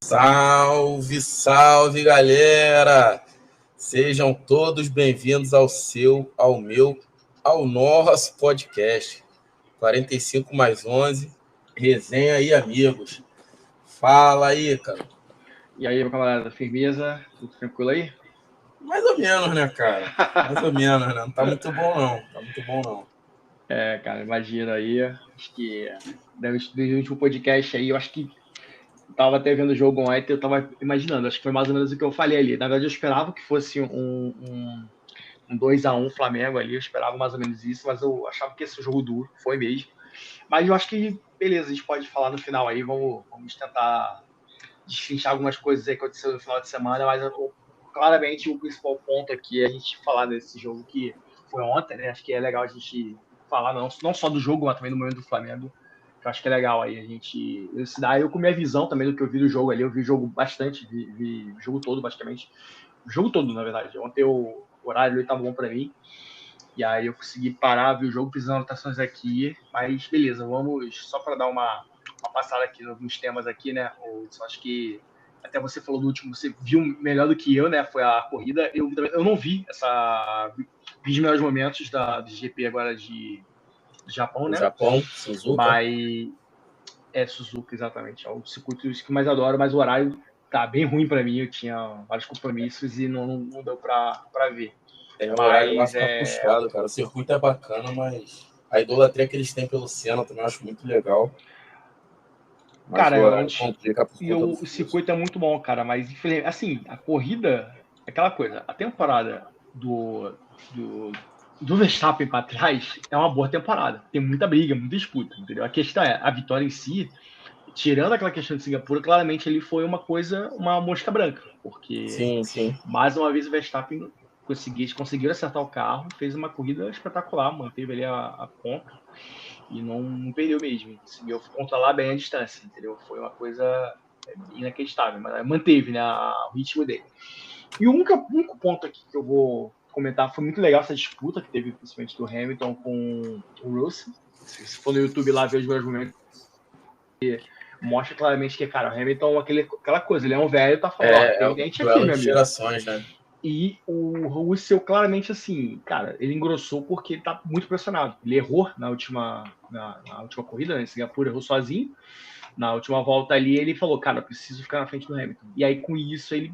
Salve, salve, galera! Sejam todos bem-vindos ao seu, ao meu, ao nosso podcast 45 mais 11, resenha e amigos. Fala aí, cara. E aí, meu camarada, firmeza? Tudo tranquilo aí? Mais ou menos, né, cara? Mais ou menos, né? Não tá muito bom, não. Tá muito bom, não. Cara, imagina aí. Acho que desde o último podcast aí, eu acho que tava até vendo o jogo ontem, eu tava imaginando, acho que foi mais ou menos o que eu falei ali. Na verdade, eu esperava que fosse um 2-1 Flamengo ali, eu esperava mais ou menos isso, mas eu achava que esse jogo duro, foi mesmo. Mas eu acho que, beleza, a gente pode falar no final aí, vamos tentar destrinchar algumas coisas aí que aconteceram no final de semana, mas claramente o principal ponto aqui é a gente falar desse jogo que foi ontem, né? Acho que é legal a gente falar não só do jogo, mas também do momento do Flamengo. Que eu acho que é legal aí a gente elucidar. Eu com minha visão também do que eu vi do jogo ali, eu vi o jogo bastante, vi o jogo todo basicamente. O jogo todo, na verdade. Ontem o horário estava bom para mim. E aí eu consegui parar, ver o jogo, fiz anotações aqui. Mas beleza, vamos só para dar uma passada aqui nos temas aqui, né? Só acho que até você falou do último, você viu melhor do que eu, né? Foi a corrida. Eu não vi vi os melhores momentos do GP agora de Japão, O né? Japão, Suzuka. Mas Suzuka, exatamente. É o circuito que eu mais adoro, mas o horário tá bem ruim para mim. Eu tinha vários compromissos e não deu para ver. É um horário Mas máximo puxado, cara. O circuito é bacana, mas a idolatria que eles têm pelo Senna também eu acho muito legal. Mas o cara, horário complica por conta do o fuso. circuito é muito bom, cara, mas assim, a corrida é aquela coisa, a temporada do, do Verstappen para trás é uma boa temporada. Tem muita briga, muita disputa, entendeu? A questão é, a vitória em si, tirando aquela questão de Singapura, claramente ele foi uma mosca branca, porque Sim, sim. mais uma vez o Verstappen conseguiu acertar o carro, fez uma corrida espetacular, manteve ali a ponta e não perdeu mesmo. Conseguiu controlar bem a distância, entendeu? Foi uma coisa inacreditável, mas manteve, né, o ritmo dele. E o único ponto aqui que eu vou comentar, foi muito legal essa disputa que teve, principalmente do Hamilton com o Russell. Se você for no YouTube lá ver os melhores momentos, mostra claramente que, cara, o Hamilton, aquela coisa, ele é um velho, tá falando, ó, É a o gente aqui, duelo meu de amigo. gerações, né? E o Russell, claramente, assim, cara, ele engrossou porque ele tá muito pressionado. Ele errou na última corrida, né? Em Singapura, errou sozinho. Na última volta ali, ele falou, cara, eu preciso ficar na frente do Hamilton. E aí, com isso, ele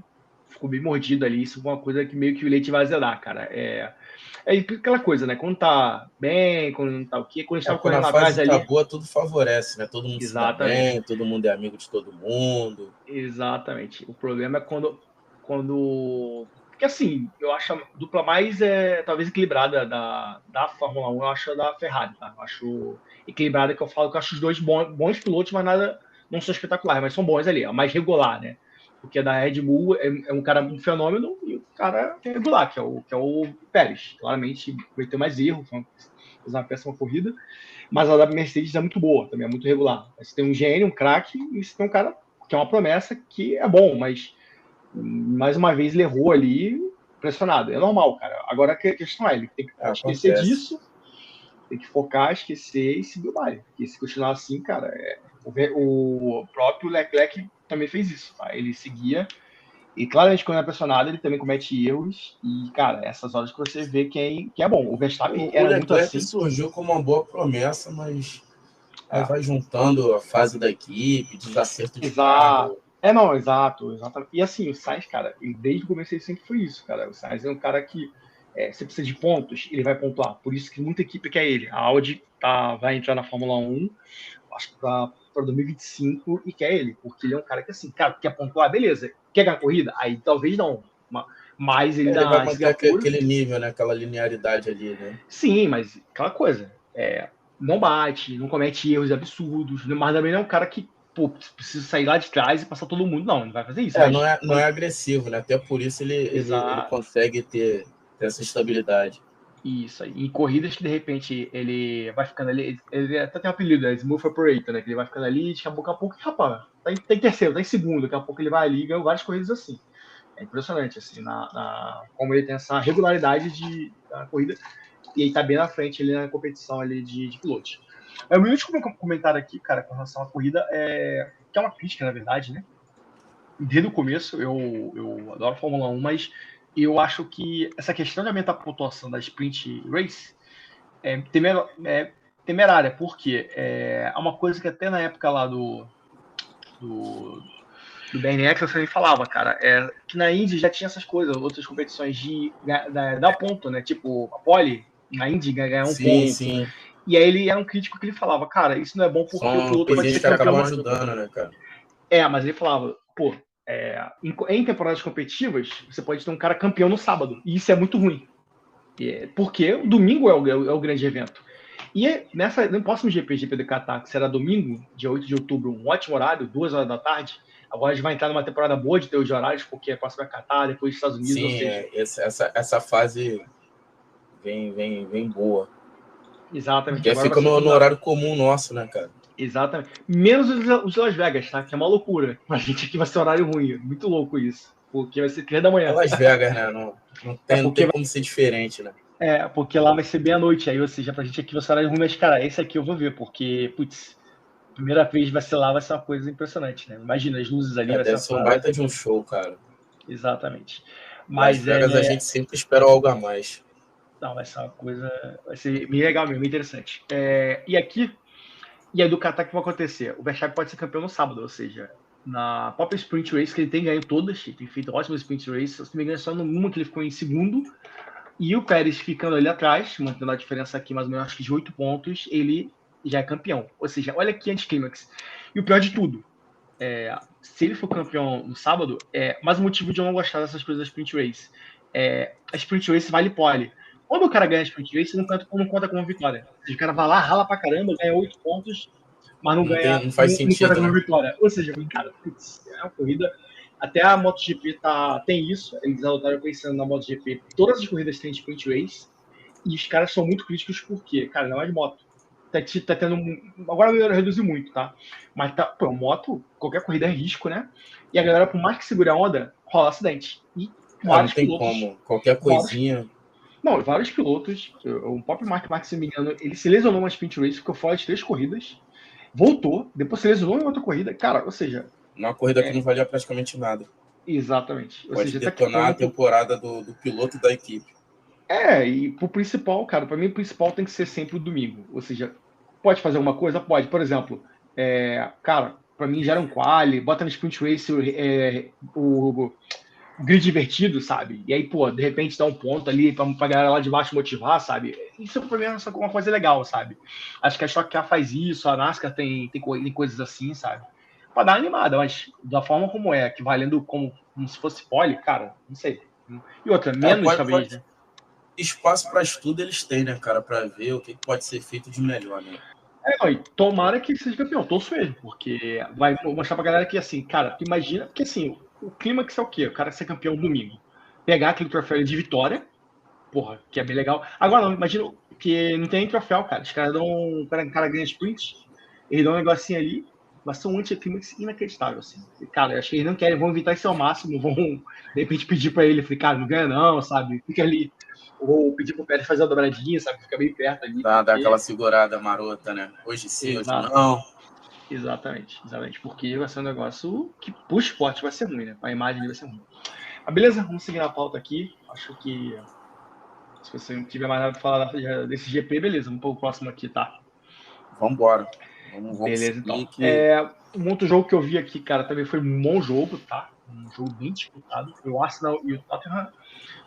ficou bem mordido ali. Isso foi uma coisa que meio que o leite vai azedar, cara. É aquela coisa, né? Quando tá bem, quando não tá o quê? Quando a gente tava Quando a correndo atrás fase tá ali. boa, tudo favorece, né? Todo mundo se dá Exatamente. bem, todo mundo é amigo de todo mundo. Exatamente. O problema é quando. Porque assim, eu acho a dupla mais talvez equilibrada da Fórmula 1, eu acho a da Ferrari, tá? Eu acho equilibrada que eu falo que eu acho os dois bons pilotos, mas nada, não são espetaculares, mas são bons ali, é mais regular, né? Porque a da Red Bull é um cara, um fenômeno, e o cara é regular, que é o Pérez. Claramente cometeu mais erros, fez uma péssima corrida, mas a da Mercedes é muito boa, também é muito regular. Você tem um gênio, um craque, e você tem um cara que é uma promessa que é bom, mas mais uma vez ele errou ali, pressionado. É normal, cara. Agora a questão é, ele tem que esquecer Acontece. disso, tem que focar, esquecer e seguir o baile. Porque se continuar assim, cara, o próprio Leclerc também fez isso, tá? Ele seguia, e claramente quando é pressionado, ele também comete erros, e, cara, essas horas que você vê quem é bom. O Verstappen O era muito Leclerc assim. surgiu como uma boa promessa, mas aí É, vai juntando a fase da equipe, desacerto de exato. carro. Não, exato, exatamente. E assim, o Sainz, cara, desde o começo ele sempre foi isso, cara. O Sainz é um cara que você precisa de pontos, ele vai pontuar. Por isso que muita equipe quer ele. A Audi vai entrar na Fórmula 1, acho que para 2025, e quer ele, porque ele é um cara que, assim, cara, quer pontuar, beleza. Quer ganhar corrida? Aí talvez não. Mas ele Ele vai em manter Singapura, aquele nível, né? Aquela linearidade ali, né? sim, mas aquela coisa, não bate, não comete erros absurdos, mas também não é um cara que, pô, precisa sair lá de trás e passar todo mundo. Não, não vai fazer isso, Não mas é, não é agressivo, né? Até por isso ele exato. consegue ter essa estabilidade. Isso aí. Em corridas que de repente ele vai ficando ali, ele até tem um apelido, né? Smooth Operator, né? Que ele vai ficando ali, daqui a pouco, rapaz, tá em terceiro, tá em segundo, daqui a pouco ele vai ali e ganha várias corridas assim. É impressionante, assim, como ele tem essa regularidade da corrida e ele tá bem na frente ali na competição ali de pilotos. O meu último comentário aqui, cara, com relação à corrida, que é uma crítica, na verdade, né? Desde o começo, eu adoro a Fórmula 1, mas eu acho que essa questão de aumentar a pontuação da Sprint Race é temerária, porque é uma coisa que até na época lá do, do BNX você falava, cara, que na Indy já tinha essas coisas, outras competições de dar ponto, né? Tipo, a pole, na Indy ganhar um Sim, ponto. sim. E aí ele era um crítico que ele falava, cara, isso não é bom porque o São piloto pode coisinhas ser que acabam campeão. ajudando, né, cara? Mas ele falava, pô, em temporadas competitivas, você pode ter um cara campeão no sábado, e isso é muito ruim. Porque o domingo é o grande evento. E no próximo GP do Qatar, que será domingo, dia 8 de outubro, um ótimo horário, 2 horas da tarde. Agora a gente vai entrar numa temporada boa de ter os horários, porque a próxima é Qatar, depois Estados Unidos, ou Sim, seja. essa fase vem boa. Exatamente. Porque Agora vai fica ser no tudo. horário comum nosso, né, cara? Exatamente. Menos os Las Vegas, tá? Que é uma loucura. A gente aqui vai ser horário ruim. Muito louco isso. Porque vai ser 3 da É manhã. Las Vegas, né? Não Porque tem como ser diferente, né? porque lá vai ser meia-noite. Aí, ou seja, pra gente aqui vai ser horário ruim, mas, cara, esse aqui eu vou ver, porque, putz, primeira vez vai ser lá, vai ser uma coisa impressionante, né? Imagina, as luzes ali, vai ser Deve uma ser um parada. baita de um show, cara. Exatamente. Las Mas Vegas a gente sempre espera algo a mais. Não, vai ser uma coisa. Vai ser bem legal mesmo, bem interessante. E aí do Qatar que vai acontecer? O Verstappen pode ser campeão no sábado, ou seja, na própria Sprint Race, que ele tem ganho todas, ele tem feito ótimas Sprint Races, se não me engano, só numa que ele ficou em segundo, e o Pérez ficando ali atrás, mantendo a diferença aqui mais ou menos acho que de 8 pontos, ele já é campeão. Ou seja, olha aqui anticlímax. E o pior de tudo, se ele for campeão no sábado, mais um motivo de eu não gostar dessas coisas da Sprint Race. A Sprint Race vale pole. Quando o cara ganha a Sprint Race, não conta como vitória. Ou seja, o cara vai lá, rala pra caramba, ganha 8 pontos, mas não ganha, Não faz não conta sentido, como né? vitória. Ou seja, cara, putz, é uma corrida. Até a MotoGP tem isso. Eles adotaram pensando na MotoGP. Todas as corridas têm Sprint Race. E os caras são muito críticos porque, cara, não é de moto. Tá tendo. Agora reduziu muito, tá? Mas moto, qualquer corrida é risco, né? E a galera, por mais que segure a onda, rola acidente. E Não vários tem pilotos. como. Qualquer Vários, coisinha. não, vários pilotos. O próprio Mark Marques, se não me engano, ele se lesionou numa sprint race, ficou fora de 3 corridas. Voltou, depois se lesionou em outra corrida. Cara, ou seja. Uma corrida que não valia praticamente nada. Exatamente. Ou Pode seja, até que detonar a ponto. temporada do piloto e da equipe. E pro principal, cara, pra mim o principal tem que ser sempre o domingo. Ou seja, pode fazer alguma coisa? Pode. Por exemplo, cara, pra mim gera um quali, bota no sprint race o grid divertido, sabe? E aí, pô, de repente dá um ponto ali pra galera lá de baixo motivar, sabe? Isso pra mim é uma coisa legal, sabe? Acho que a Stock Car faz isso, a NASCAR tem coisas assim, sabe? Pra dar uma animada, mas da forma como que valendo como se fosse pole, cara, não sei. E outra, menos talvez, né? Espaço para estudo eles têm, né, cara? Para ver o que pode ser feito de melhor, né? Tomara que seja campeão, torço mesmo, porque vai mostrar pra galera que, assim, cara, tu imagina, porque assim, o clímax é o quê? O cara ser campeão domingo. Pegar aquele troféu de vitória, porra, que é bem legal. Agora, não, imagina que não tem nem troféu, cara. Os caras dão. O cara ganha sprint, eles dão um negocinho ali, mas são um anticlímax inacreditável, assim. Cara, eu acho que eles não querem, vão evitar isso ao máximo, vão de repente pedir pra ele, falei, cara, não ganha não, sabe? Fica ali. Ou pedir pro Pérez fazer a dobradinha, sabe? Fica bem perto ali. Dá aquela segurada marota, né? Hoje sim, hoje não. Exatamente. Porque vai ser um negócio que pro esporte vai ser ruim, né? Pra imagem vai ser ruim. Mas beleza, vamos seguir na pauta aqui. Acho que se você não tiver mais nada pra falar desse GP, beleza, vamos pro próximo aqui, tá? Vamos beleza, então. que... Um outro jogo que eu vi aqui, cara, também foi um bom jogo, tá? Um jogo bem disputado. Foi o Arsenal e o Tottenham.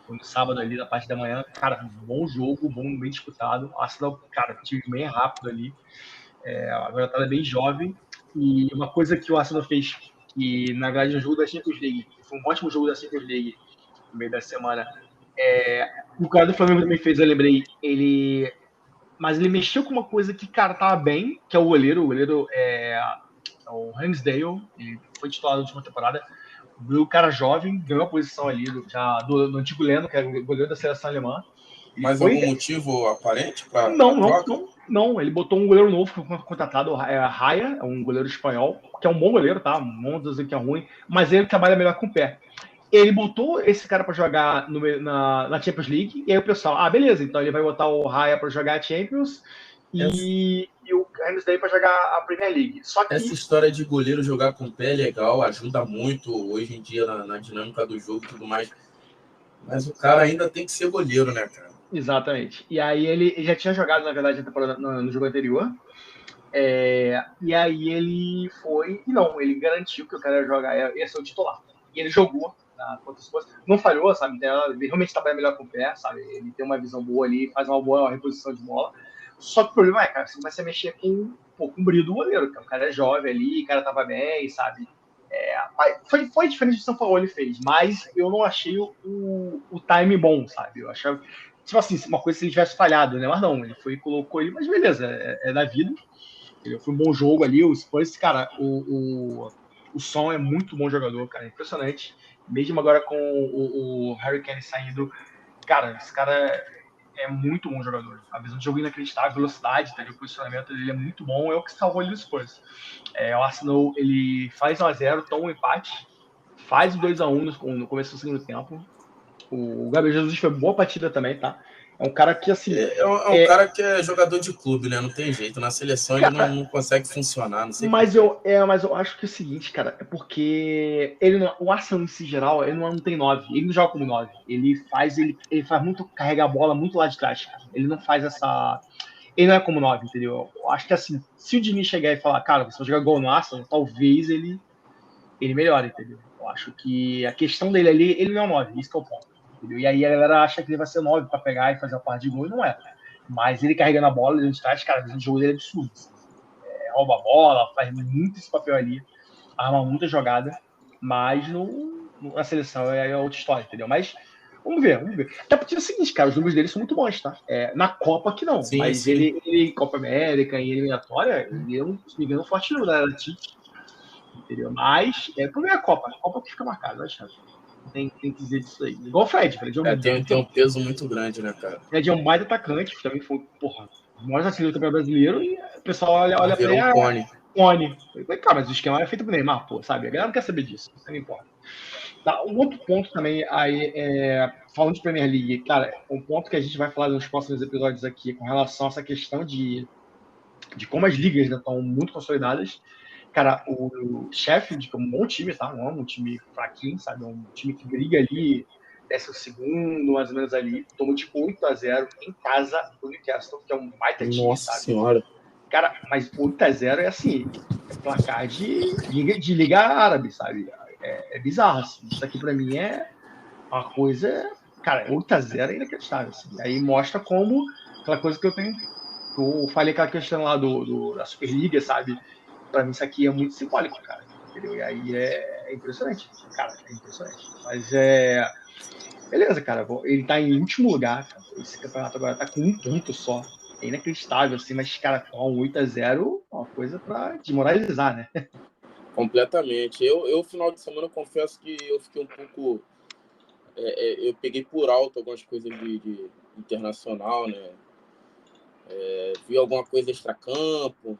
Foi no sábado ali, na parte da manhã. Cara, um bom jogo, bem disputado. O Arsenal, cara, time bem rápido ali. Agora tá bem jovem. E uma coisa que o Arsenal fez, que na verdade no jogo da Champions League, foi um ótimo jogo da Champions League no meio da semana. O cara do Flamengo também fez, eu lembrei, mas ele mexeu com uma coisa que, cara, tava bem, que é o goleiro. O goleiro é o Ramsdale, ele foi titular na última temporada. O cara jovem ganhou a posição ali do antigo Leno, que era o goleiro da seleção alemã. Mas algum motivo aparente para Não. Ele botou um goleiro novo que foi contratado, Raya, é um goleiro espanhol, que é um bom goleiro, tá? Não dizer que é ruim, mas ele trabalha melhor com o pé. Ele botou esse cara para jogar na Champions League, e aí o pessoal, beleza, então ele vai botar o Raya para jogar a Champions, e isso daí para jogar a Premier League. Só que essa história de goleiro jogar com o pé é legal, ajuda muito hoje em dia na dinâmica do jogo e tudo mais. Mas o cara ainda tem que ser goleiro, né, cara? exatamente. E aí ele já tinha jogado, na verdade, a temporada no jogo anterior. E aí ele foi. Não, ele garantiu que o cara ia jogar, ia ser o titular. E ele jogou contra os Spurs. Não falhou, sabe? Ele realmente trabalha melhor com o pé, sabe? Ele tem uma visão boa ali, faz uma boa reposição de bola. Só que o problema é, cara, você começa a mexer com o brilho do goleiro. O cara é jovem ali, o cara tava bem, sabe? Foi diferente do que o São Paulo ele fez, mas eu não achei o time bom, sabe? Eu achava, tipo assim, uma coisa se ele tivesse falhado, né? Mas não, ele foi e colocou ele, mas beleza, é da vida. Foi um bom jogo ali. O Spurs, cara, o Son é muito bom jogador, cara, impressionante. Mesmo agora com o Harry Kane saindo, cara, esse cara é muito bom jogador. A visão de jogo inacreditável, a velocidade, tá, o posicionamento dele é muito bom, é o que salvou ele do Spurs. O Arsenal, ele faz 1x0, toma um empate, faz o 2x1 no começo do segundo tempo. O Gabriel Jesus foi boa partida também, tá? É um cara que, assim... Um cara que é jogador de clube, né? Não tem jeito. Na seleção cara, ele não consegue funcionar, não sei mas eu acho que é o seguinte, cara, é porque o Arsenal, em si, geral, ele não tem 9. Ele não joga como 9. Ele faz muito, carrega a bola muito lá de trás, cara. Ele não faz essa... Ele não é como 9, entendeu? Eu acho que, assim, se o Diniz chegar e falar, cara, você vai jogar gol no Arsenal, talvez ele melhore, entendeu? Eu acho que a questão dele ali, ele não é 9, isso que é o ponto. Entendeu? E aí a galera acha que ele vai ser 9 pra pegar e fazer a parte de gol, e não é. Mas ele carregando a bola, ele de trás, cara, o jogo dele é absurdo. Assim. Rouba a bola, faz muito esse papel ali, arma muita jogada, mas na seleção é outra história, entendeu? Mas vamos ver. Até porque é o seguinte, cara, os números dele são muito bons, tá? Na Copa que não, sim, mas sim. ele Copa América, em eliminatória, ele é se me engano, forte no da Tite, entendeu? Mas por a Copa que fica marcada, acho. Tem que dizer disso aí. Igual o Fred, tem um peso muito grande, né, cara? Fred é um baita atacante, também foi, porra, o maior assassino do campeonato brasileiro, e o pessoal olha pra ele, cone. Eu falei, cara, mas o esquema é feito pro Neymar, pô, sabe? A galera não quer saber disso, isso não importa. Tá, um outro ponto também, aí, falando de Premier League, cara, um ponto que a gente vai falar nos próximos episódios aqui, com relação a essa questão de como as ligas já estão muito consolidadas. Cara, o Sheffield, que é um bom time, tá? Não é um time fraquinho, sabe? É um time que briga ali, 12º, mais ou menos ali. Tomou de 8x0 em casa do Newcastle, que é um baita time, Nossa sabe? senhora. Cara, mas 8x0 é assim, é placar de Liga Árabe, sabe? É bizarro, assim. Isso aqui pra mim é uma coisa... Cara, 8x0 é inacreditável, assim. Aí mostra como aquela coisa que eu falei, aquela questão lá da Superliga, sabe? Pra mim isso aqui é muito simbólico, cara. Entendeu? E aí é impressionante. Cara, é impressionante. Mas beleza, cara. Ele tá em último lugar, cara. Esse campeonato agora tá com um ponto só. É inacreditável, assim, mas, cara, com um 8x0 é uma coisa pra desmoralizar, né? Completamente. Eu, final de semana, eu confesso que eu fiquei um pouco... eu peguei por alto algumas coisas de internacional, né? Vi alguma coisa extracampo,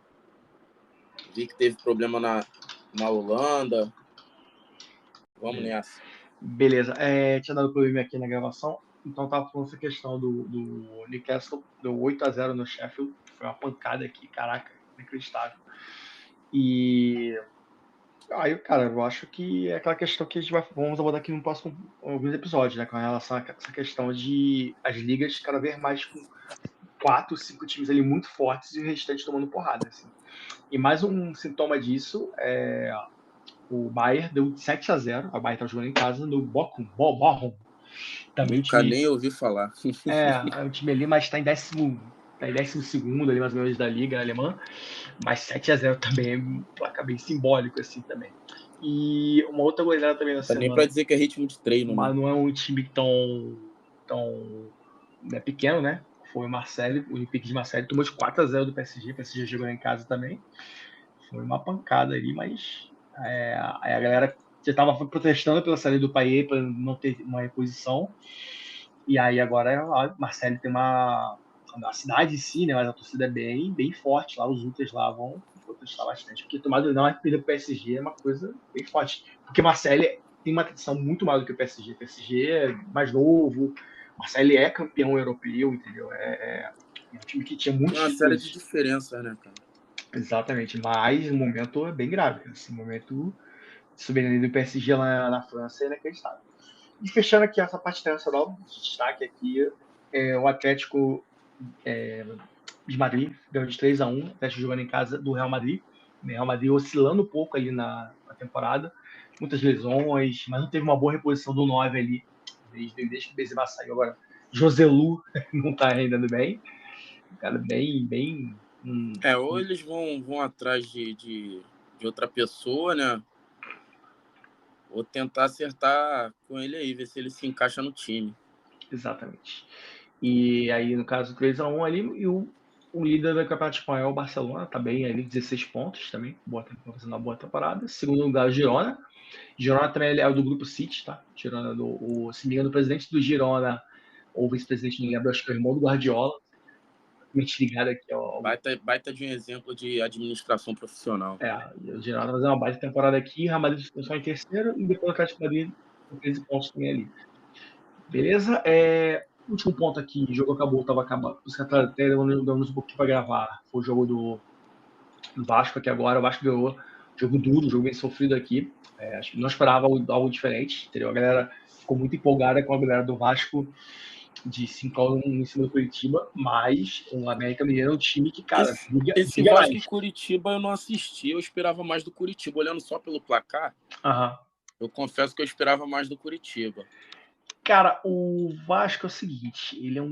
vi que teve problema na Holanda. Vamos nessa. Beleza. Tinha dado problema aqui na gravação, então tava falando essa questão do Newcastle, deu 8x0 no Sheffield, foi uma pancada aqui, caraca, inacreditável. E aí, cara, eu acho que é aquela questão que vamos abordar aqui no próximo alguns episódios, né, com relação a essa questão de as ligas cada vez mais com 4, 5 times ali muito fortes e o restante tomando porrada, assim. E mais um sintoma disso o Bayern deu 7x0, a Bayern tá jogando em casa no Bochum. Também Nunca nem ouvi falar. é um time ali, mas tá em 12º ali, mais ou menos, da Liga Alemã. Mas 7x0 também é um placar bem simbólico, assim, também. E uma outra goleada também na semana. Nem pra dizer que é ritmo de treino, mas né? não é um time tão pequeno, né? Foi o Marseille, o Olympique de Marseille tomou de 4x0 do PSG. O PSG jogou em casa também. Foi uma pancada ali, mas aí a galera já estava protestando pela saída do Payet para não ter uma reposição. E aí agora a Marseille tem a cidade em si, né? Mas a torcida é bem forte lá, os ultras lá vão protestar bastante. Porque tomar não é perder pro PSG é uma coisa bem forte. Porque Marseille tem uma tradição muito maior do que o PSG. O PSG é mais novo, Marseille é campeão europeu, entendeu? É um time que tinha muitos Tem uma série títulos. de diferenças, né, cara? Exatamente, mas o momento é bem grave. Esse momento de soberania do PSG lá na França é inacreditável. E fechando aqui essa parte internacional, de destaque aqui, o Atlético de Madrid ganhou de 3-1, o Atlético jogando em casa do Real Madrid. O Real Madrid oscilando um pouco ali na temporada, muitas lesões, mas não teve uma boa reposição do 9 ali, desde que o Benzema saiu. Agora, Joselu não tá rendendo bem, um cara bem. Ou eles vão atrás de outra pessoa, né? Ou tentar acertar com ele aí, ver se ele se encaixa no time. Exatamente. E aí, no caso, 3-1 ali, e o líder do Campeonato Espanhol, o Barcelona, tá bem ali, 16 pontos também, fazendo uma boa temporada. Segundo lugar, o Girona. Girona também é do grupo City, tá? Girona se me engano, o presidente do Girona, ou vice-presidente, não lembro, acho que é o irmão do Guardiola. Me ligado aqui, ó. Baita de um exemplo de administração profissional. O Girona vai fazer uma baita temporada aqui, o Real Madrid só em terceiro, e depois o Atlético Madrid com 13 pontos também ali. Beleza? Último ponto aqui, o jogo acabou, tava acabando. Os caras até dando um pouquinho para gravar. Foi o jogo do Vasco aqui agora. O Vasco ganhou. Jogo duro, jogo bem sofrido aqui. Acho que não esperava algo diferente. Entendeu? A galera ficou muito empolgada com a galera do Vasco de 5-1 em cima do Curitiba, mas o América Mineiro é um time que, cara, esse Vasco e Curitiba eu não assisti. Eu esperava mais do Curitiba. Olhando só pelo placar, eu confesso que eu esperava mais do Curitiba. Cara, o Vasco é o seguinte, ele é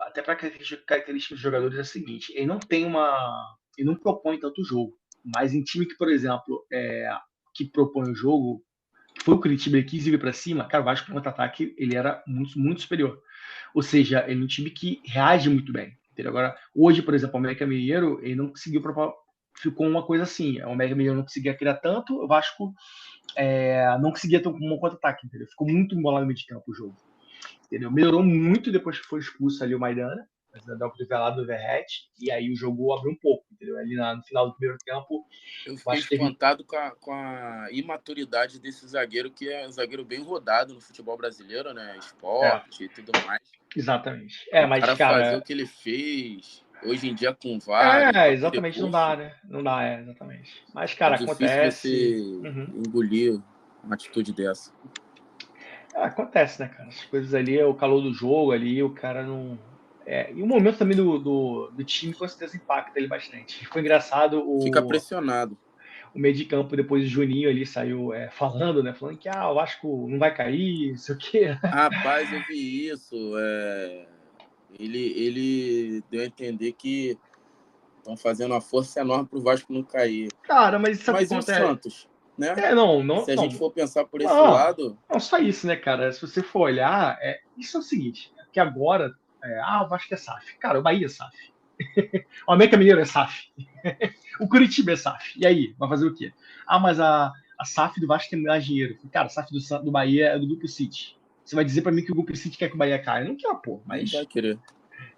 até para característica dos jogadores é o seguinte, ele não tem ele não propõe tanto jogo, mas em time que, por exemplo, que propõe o jogo, que foi o Curitiba, ele quis ir para cima, cara, o Vasco no contra-ataque, ele era muito, muito superior. Ou seja, ele é um time que reage muito bem, entendeu? Agora, hoje, por exemplo, o América Mineiro, ele não conseguiu propor, ficou uma coisa assim, o América Mineiro não conseguia criar tanto, o Vasco não conseguia ter um contra-ataque, entendeu? Ficou muito embolado no meio de campo o jogo, entendeu? Melhorou muito depois que foi expulso ali o Maidana, da cotovelada do Verrete, e aí o jogo abriu um pouco, entendeu? Ali no final do primeiro tempo, eu fiquei espantado com a imaturidade desse zagueiro, que é um zagueiro bem rodado no futebol brasileiro, né? Esporte e tudo mais. Exatamente. Mas, cara, fazer o que ele fez hoje em dia com VAR. Exatamente, não dá, né? Não dá, exatamente. Mas, cara, difícil acontece. você engolir uma atitude dessa. Acontece, né, cara? As coisas ali, o calor do jogo ali, o cara não. E o momento também do time com certeza impacta ele bastante. Foi engraçado Fica pressionado. O meio de campo, depois o Juninho ali saiu falando, né? Falando que o Vasco não vai cair, não sei o quê. Rapaz, eu vi isso. Ele deu a entender que estão fazendo uma força enorme para o Vasco não cair. Cara, mas sabe o Santos, né? Se a gente for pensar por esse lado... Não só isso, né, cara? Se você for olhar, isso é o seguinte, que agora, o Vasco é SAF. Cara, o Bahia é SAF. O América Mineiro é SAF. O Curitiba é SAF. E aí, vai fazer o quê? Mas a SAF do Vasco tem mais dinheiro. Cara, a SAF do Bahia é do Grupo City. Você vai dizer pra mim que o Grupo City quer que o Bahia caia? Não quer, pô. Mas... Não vai querer.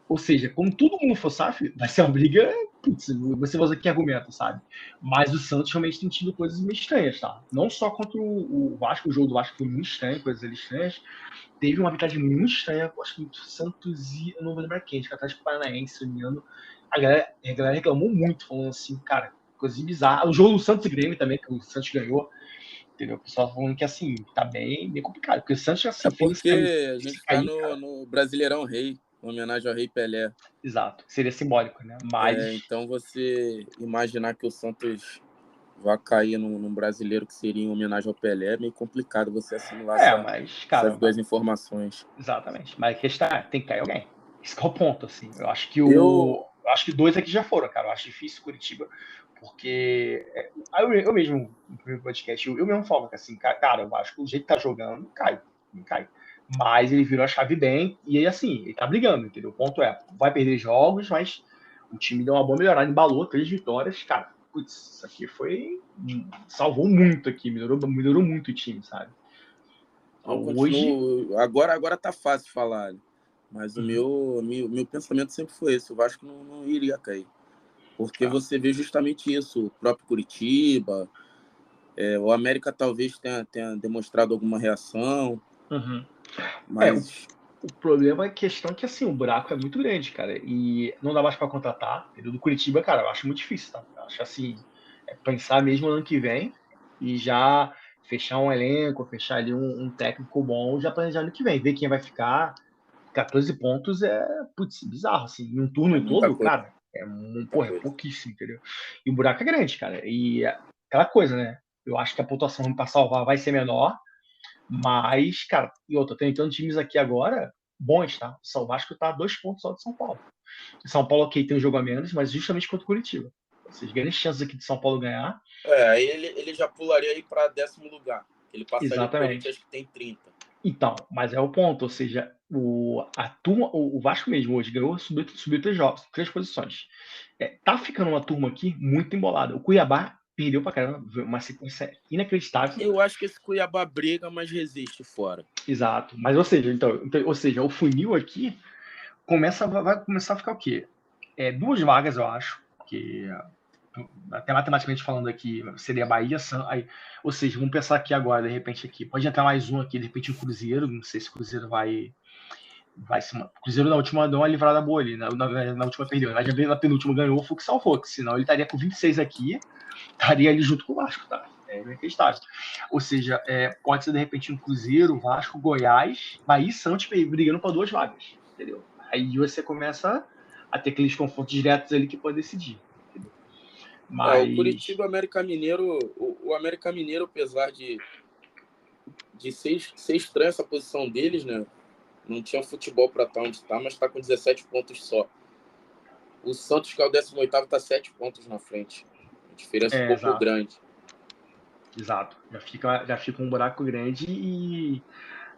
Ou seja, como todo mundo for SAF, vai ser uma briga. Putz, você vai usar que argumento, sabe? Mas o Santos realmente tem tido coisas meio estranhas, tá? Não só contra o Vasco, o jogo do Vasco foi muito estranho, coisas ali estranhas. Teve uma arbitragem muito estranha, acho que o Santos e eu não vou lembrar quem, acho que atrás do Paranaense, se não me engano. A galera reclamou muito, falando assim, cara, coisa bizarra. O jogo do Santos e Grêmio também, que o Santos ganhou, entendeu? O pessoal falando que, assim, tá bem complicado, porque o Santos, assim, porque a gente tá no Brasileirão Rei, em homenagem ao Rei Pelé. Exato, seria simbólico, né? Mas... então você imaginar que o Santos vai cair num brasileiro que seria em homenagem ao Pelé, é meio complicado você assimilar essas duas informações. Exatamente, mas a questão tem que cair alguém. Esse é o ponto, assim. Eu acho que eu acho que 2 aqui já foram, cara. Eu acho difícil Curitiba, porque eu mesmo, no primeiro podcast, eu mesmo falo que assim, cara, eu acho que o jeito que tá jogando, não cai. Mas ele virou a chave bem, e aí, assim, ele tá brigando, entendeu? O ponto vai perder jogos, mas o time deu uma boa melhorada, embalou 3 vitórias, cara. Putz, isso aqui salvou muito aqui, melhorou muito o time, sabe? Hoje... Agora tá fácil falar, mas o meu pensamento sempre foi esse: o Vasco não iria cair. Porque você vê justamente isso, o próprio Curitiba, o América talvez tenha demonstrado alguma reação, mas O problema é a questão que, assim, o buraco é muito grande, cara, e não dá mais pra contratar. Entendeu? Do Curitiba, cara, eu acho muito difícil, tá? Eu acho, assim, pensar mesmo no ano que vem e já fechar um elenco, fechar ali um técnico bom, já planejar ano que vem, ver quem vai ficar. 14 pontos é, putz, bizarro, assim. Em um É turno muita todo, coisa, cara, muita porra, é coisa. pouquíssimo, entendeu? E o buraco é grande, cara. E aquela coisa, né? Eu acho que a pontuação para salvar vai ser menor, mas, cara, e outra, tem tantos times aqui agora bons, tá? O São Vasco tá a 2 pontos só de São Paulo. O São Paulo, ok, tem um jogo a menos, mas justamente contra o Curitiba. Ou seja, grandes chances aqui de São Paulo ganhar. Aí ele já pularia aí para 10º lugar. Ele passaria o Corinthians, Exatamente. que tem 30. Então, mas é o ponto, ou seja, a turma, o Vasco mesmo hoje ganhou, subiu 3 jogos, 3 posições. Tá ficando uma turma aqui muito embolada. O Cuiabá perdeu pra caramba, uma sequência inacreditável. Eu acho que esse Cuiabá briga, mas resiste fora. Exato. Mas, ou seja, ou seja, o funil aqui vai começar a ficar o quê? 2 vagas, eu acho, que até matematicamente falando aqui, seria Bahia, aí, ou seja, vamos pensar aqui agora, de repente aqui, pode entrar mais um aqui, de repente o Cruzeiro, não sei se o Cruzeiro vai se. O Cruzeiro na última deu uma livrada boa ali, na última perdeu, na penúltima ganhou, foi o que salvou, que senão ele estaria com 26 aqui, estaria ali junto com o Vasco, tá? É inacreditável. Ou seja, pode ser de repente um Cruzeiro, Vasco, Goiás, Bahia e Santos brigando para 2 vagas, entendeu? Aí você começa a ter aqueles confrontos diretos ali que pode decidir, entendeu? O Mas. Curitiba, América Mineiro, o América Mineiro, apesar de ser estranha essa posição deles, né? Não tinha futebol para estar onde está, mas está com 17 pontos só. O Santos, que é o 18º, está 7 pontos na frente. A diferença um pouco Exato. grande. Exato. Já fica um buraco grande e.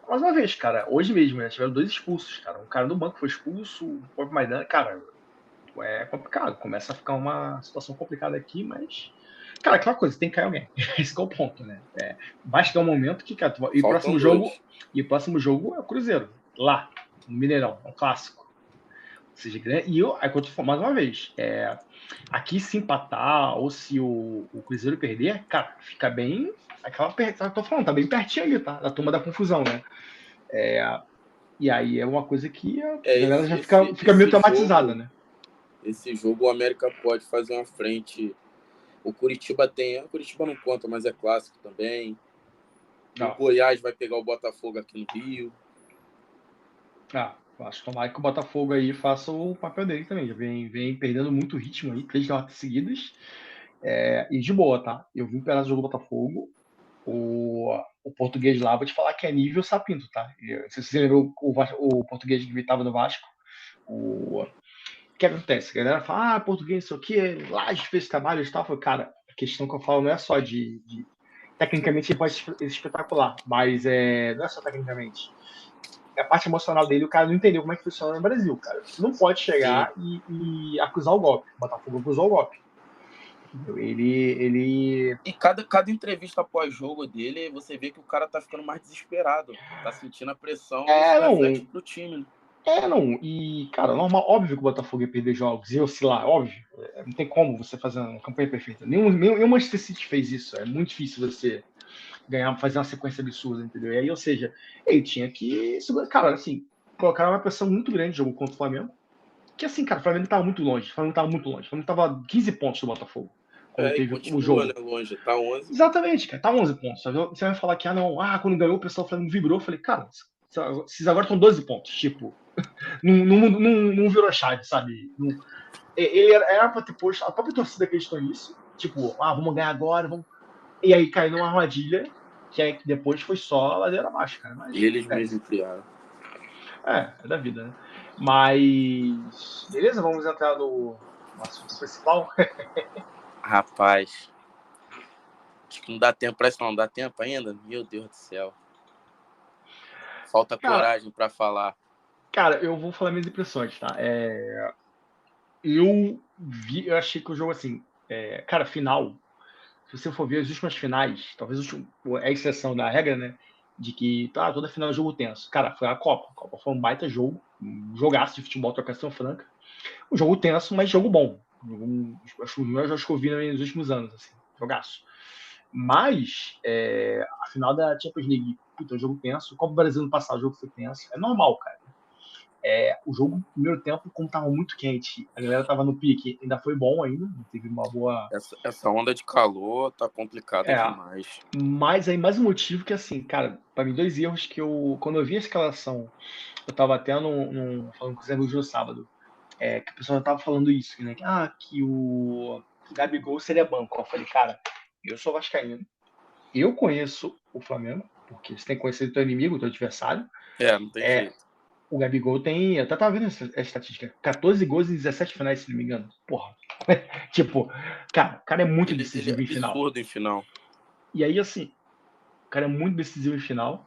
Mais uma vez, cara, hoje mesmo, né? Tiveram 2 expulsos, cara. Um cara no banco foi expulso, o próprio Maidana, cara, é complicado. Começa a ficar uma situação complicada aqui, mas. Cara, aquela coisa, tem que cair alguém. Esse que é o ponto, né? Vai chegar um momento que, cara, e o Faltam próximo jogo. 2. E o próximo jogo é o Cruzeiro. Lá, no Mineirão, é um clássico. Ou seja, e eu, aí, mais uma vez, aqui se empatar ou se o Cruzeiro perder, cara, fica bem. Tô falando, tá bem pertinho ali, tá? Da turma da confusão, né? E aí é uma coisa que a galera já fica meio traumatizada, né? Esse jogo o América pode fazer uma frente. O Curitiba tem. O Curitiba não conta, mas é clássico também. O Não. Goiás vai pegar o Botafogo aqui no Rio. Acho que tomara que o Botafogo aí faça o papel dele também. Já vem perdendo muito ritmo aí, 3 derrotas seguidas. E de boa, tá? Eu vi um pedaço do jogo do Botafogo. O português lá, vou te falar que é nível Sapinto, tá? Se você lembrou o português que estava no Vasco, o que acontece? A galera fala, português, isso aqui, lá fez trabalho e tal. Eu falei, cara, a questão que eu falo não é só de tecnicamente ele pode ser espetacular, mas não é só tecnicamente. A parte emocional dele, o cara não entendeu como é que funciona no Brasil, cara. Você não pode Sim. chegar e acusar o golpe. O Botafogo acusou o golpe. Entendeu? Ele. E cada entrevista pós-jogo dele, você vê que o cara tá ficando mais desesperado. Tá sentindo a pressão e isso reflete Não. pro time, né? Não. E, cara, normal, óbvio que o Botafogo ia perder jogos, ia oscilar, óbvio. Não tem como você fazer uma campanha perfeita. Nenhum Manchester City fez isso. É muito difícil você ganhar, fazer uma sequência absurda, entendeu? E aí, ou seja, ele tinha que. Cara, assim, colocaram uma pressão muito grande no jogo contra o Flamengo. Que assim, cara, o Flamengo tava muito longe. O Flamengo tava muito longe. O Flamengo tava 15 pontos do Botafogo. Quando E teve o continua, né? jogo. Longe. Tá 11. Exatamente, cara. Tá 11 pontos. Você vai falar que, não, quando ganhou o pessoal do Flamengo vibrou. Eu falei, cara, vocês agora estão 12 pontos. Tipo, não virou chave, sabe? Ele era pra ter posto. A própria torcida acreditou nisso. Tipo, vamos ganhar agora. Vamos... E aí caiu numa armadilha que depois foi só ladeira abaixo, cara. Mas Eles mesmos acontece. criaram. É da vida, né? Mas. Beleza, vamos entrar no assunto principal. Rapaz. Acho que não dá tempo pra isso, não. Dá tempo ainda? Meu Deus do céu. Falta Cara, coragem pra falar. eu vou falar minhas impressões, tá? Eu achei que o jogo, assim, cara, final, se você for ver as últimas finais, talvez a exceção da regra, né? De que toda final é jogo tenso. Cara, foi a Copa. A Copa foi um baita jogo, um jogaço de futebol, trocação franca. Um jogo tenso, mas jogo bom. Acho que os melhores jogos que eu vi nos últimos anos, assim, jogaço. Mas a final da Champions League, puta, jogo tenso. Copa do Brasil no passado, o jogo foi tenso. É normal, cara. O jogo, no primeiro tempo, como tava muito quente, a galera tava no pique, ainda foi bom ainda, teve uma boa... Essa onda de calor tá complicada demais. Mas aí, mais um motivo que, assim, cara, pra mim, 2 erros que quando eu vi a escalação, eu tava até falando com os amigos no sábado, que o pessoal tava falando isso, né? Que o Gabigol seria banco. Eu falei, cara, eu sou vascaíno, eu conheço o Flamengo, porque você tem que conhecer o teu inimigo, o teu adversário. Não tem jeito. O Gabigol tem, eu até tava vendo essa estatística, 14 gols em 17 finais, se não me engano. Porra. Tipo, cara, o cara é muito decisivo Ele em é final. absurdo em final. E aí, assim, o cara é muito decisivo em final.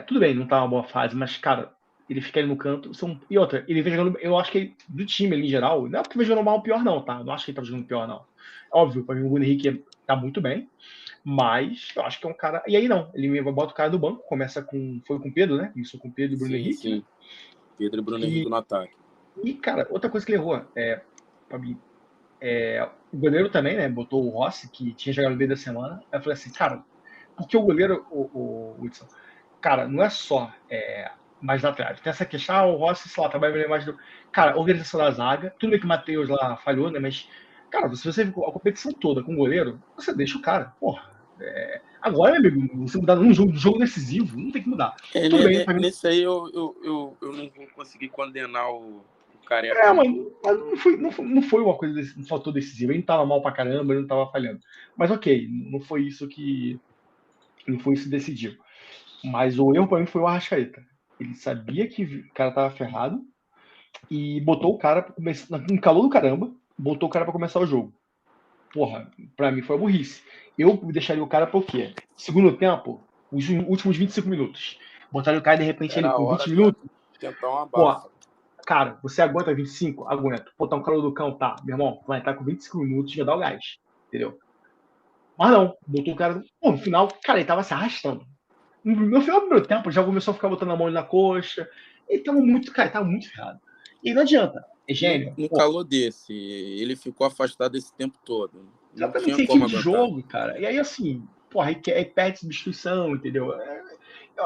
Tudo bem, não tá uma boa fase, mas, cara, ele fica ali no canto. E outra, ele vem jogando. Eu acho que do time ali em geral, não é porque vem jogando mal pior, não, tá? Não acho que ele tá jogando pior, não. Óbvio, pra mim o Bruno Henrique tá muito bem, mas eu acho que é um cara. E aí não, ele bota o cara do banco, começa com. Foi com o Pedro, né? Isso com o Pedro e o Bruno Henrique. Sim. Né? Pedro e Bruno Henrique no ataque. E, cara, outra coisa que ele errou, pra mim, o goleiro também, né? Botou o Rossi, que tinha jogado no meio da semana. Aí eu falei assim, cara, porque o goleiro, o Hudson, cara, não é só mais na trave. Tem essa questão, o Rossi, sei lá, trabalha mais do. Cara, organização da zaga. Tudo bem que o Matheus lá falhou, né? Mas, cara, se você viu a competição toda com o goleiro, você deixa o cara. Porra. Agora, meu amigo, você mudar num jogo decisivo, não tem que mudar. Tudo bem, pra mim. Nesse aí eu não vou conseguir condenar o Careca. Mas não foi uma coisa, um fator decisivo. Ele não tava mal pra caramba, ele não tava falhando. Mas ok, não foi isso que. Não foi isso decisivo. Mas o erro pra mim foi o Arrascaeta. Ele sabia que o cara tava ferrado e botou o cara pra começar. Um calor do caramba, botou o cara pra começar o jogo. Porra, pra mim foi uma burrice. Eu deixaria o cara por quê? Segundo tempo, os últimos 25 minutos. Botaria o cara de repente ele com 20 minutos. Tentar uma Porra, bafa. cara, você aguenta 25? Aguento. Botar um calor do cão, tá. Meu irmão, vai estar com 25 minutos e já dá o gás. Entendeu? Mas não, botou o cara. Pô, no final, cara, ele tava se arrastando. No final do primeiro tempo, já começou a ficar botando a mão na coxa. Ele tava muito, cara, tava muito ferrado. E não adianta. É gênio. No calor desse, ele ficou afastado esse tempo todo. Não Exatamente, tinha tem como equipe de aguentar. jogo, cara. E aí, assim, porra, aí perde substituição, entendeu?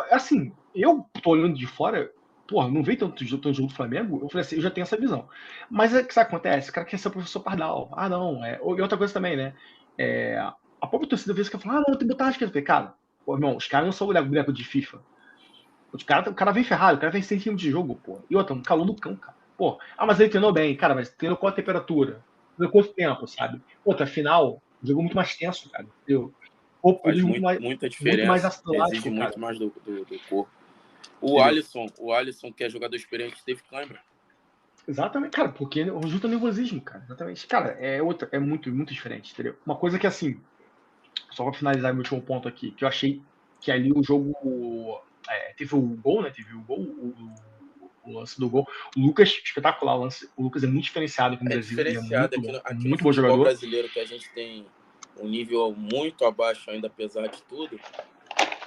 Assim, eu tô olhando de fora, porra, não vejo tanto jogo do Flamengo, eu falei assim, eu já tenho essa visão. Mas o que sabe o que acontece? O cara quer ser o professor Pardal. Ah, não. E outra coisa também, né? A própria torcida vez que fala, não, tem que botar as coisas. Cara, pô, irmão, os caras não são boneco de FIFA. O cara vem ferrado, o cara vem sem time de jogo, pô. E outra, um calor do cão, cara. Pô, mas ele treinou bem, cara, mas treinou qual a temperatura? Treinou quanto tempo, sabe? Outra, final, jogo muito mais tenso, cara. Entendeu? O corpo Faz dele muita muito mais diferença. Exige assintomático, cara. muito mais do corpo. O Alisson, que é jogador experiente, teve câimbra. Exatamente, cara, porque junta nervosismo, cara. Exatamente. Cara, é muito, muito diferente, entendeu? Uma coisa que, assim, só pra finalizar meu último ponto aqui, que eu achei que ali o jogo. Teve o gol, né? Teve o gol, o lance do gol. O Lucas, espetacular o lance. O Lucas é muito diferenciado aqui no Brasil. Ele é Diferenciado muito bom. aqui no Muito bom futebol jogador. brasileiro, que a gente tem um nível muito abaixo ainda, apesar de tudo.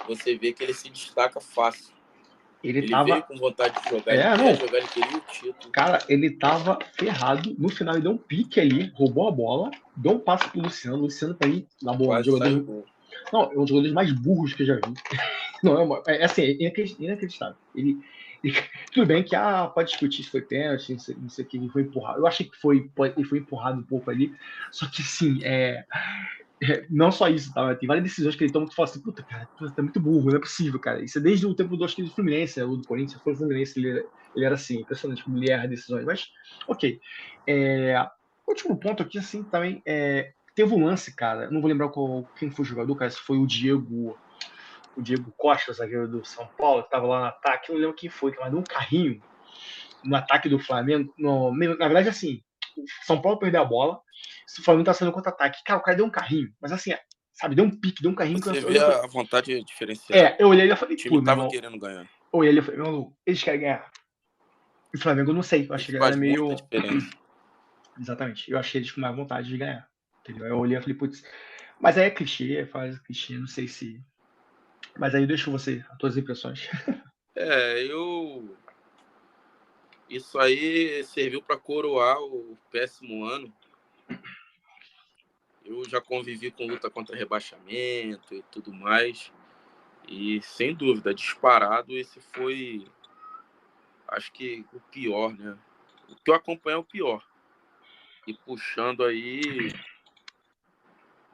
Você vê que ele se destaca fácil. Ele veio com vontade de jogar, ele queria jogar, ele queria o título. Cara, ele tava ferrado. No final, ele deu um pique ali, roubou a bola, deu um passe pro Luciano. O Luciano, pra mim, na boa, jogador. Não, é um dos jogadores mais burros que eu já vi. Não, assim, inacreditável. Tudo bem que pode discutir se foi pênalti, não sei o que, ele foi empurrado. Eu achei que ele foi empurrado um pouco ali. Só que, assim, não só isso, tá? Tem várias decisões que ele toma que tu fala assim, puta, cara, tu tá muito burro, não é possível, cara. Isso é desde o tempo do Fluminense, né? O do Corinthians, foi o Fluminense, ele era assim, impressionante como ele erra decisões. Mas, ok. Último ponto aqui, assim, também, teve um lance, cara, não vou lembrar quem foi o jogador, cara, se foi o Diego Costa, zagueiro do São Paulo, que tava lá no ataque, eu não lembro quem foi, mas deu um carrinho no ataque do Flamengo. Na verdade, assim, São Paulo perdeu a bola, o Flamengo tá sendo contra-ataque. Cara, o cara deu um carrinho, mas assim, sabe, deu um pique, deu um carrinho. Você vê a vontade diferenciada. Eu olhei e falei, o time tava querendo ganhar. Eu olhei e falei, meu maluco, eles querem ganhar. E o Flamengo, eu não sei, eu achei que ele era meio... Muita diferença. Exatamente, eu achei eles com mais vontade de ganhar, entendeu? Eu olhei e falei, putz, mas aí é clichê, faz clichê, não sei se... Mas aí deixa você, as tuas impressões. Isso aí serviu para coroar o péssimo ano. Eu já convivi com luta contra rebaixamento e tudo mais. E, sem dúvida, disparado, esse foi acho que o pior, né? O que eu acompanho é o pior. E puxando aí,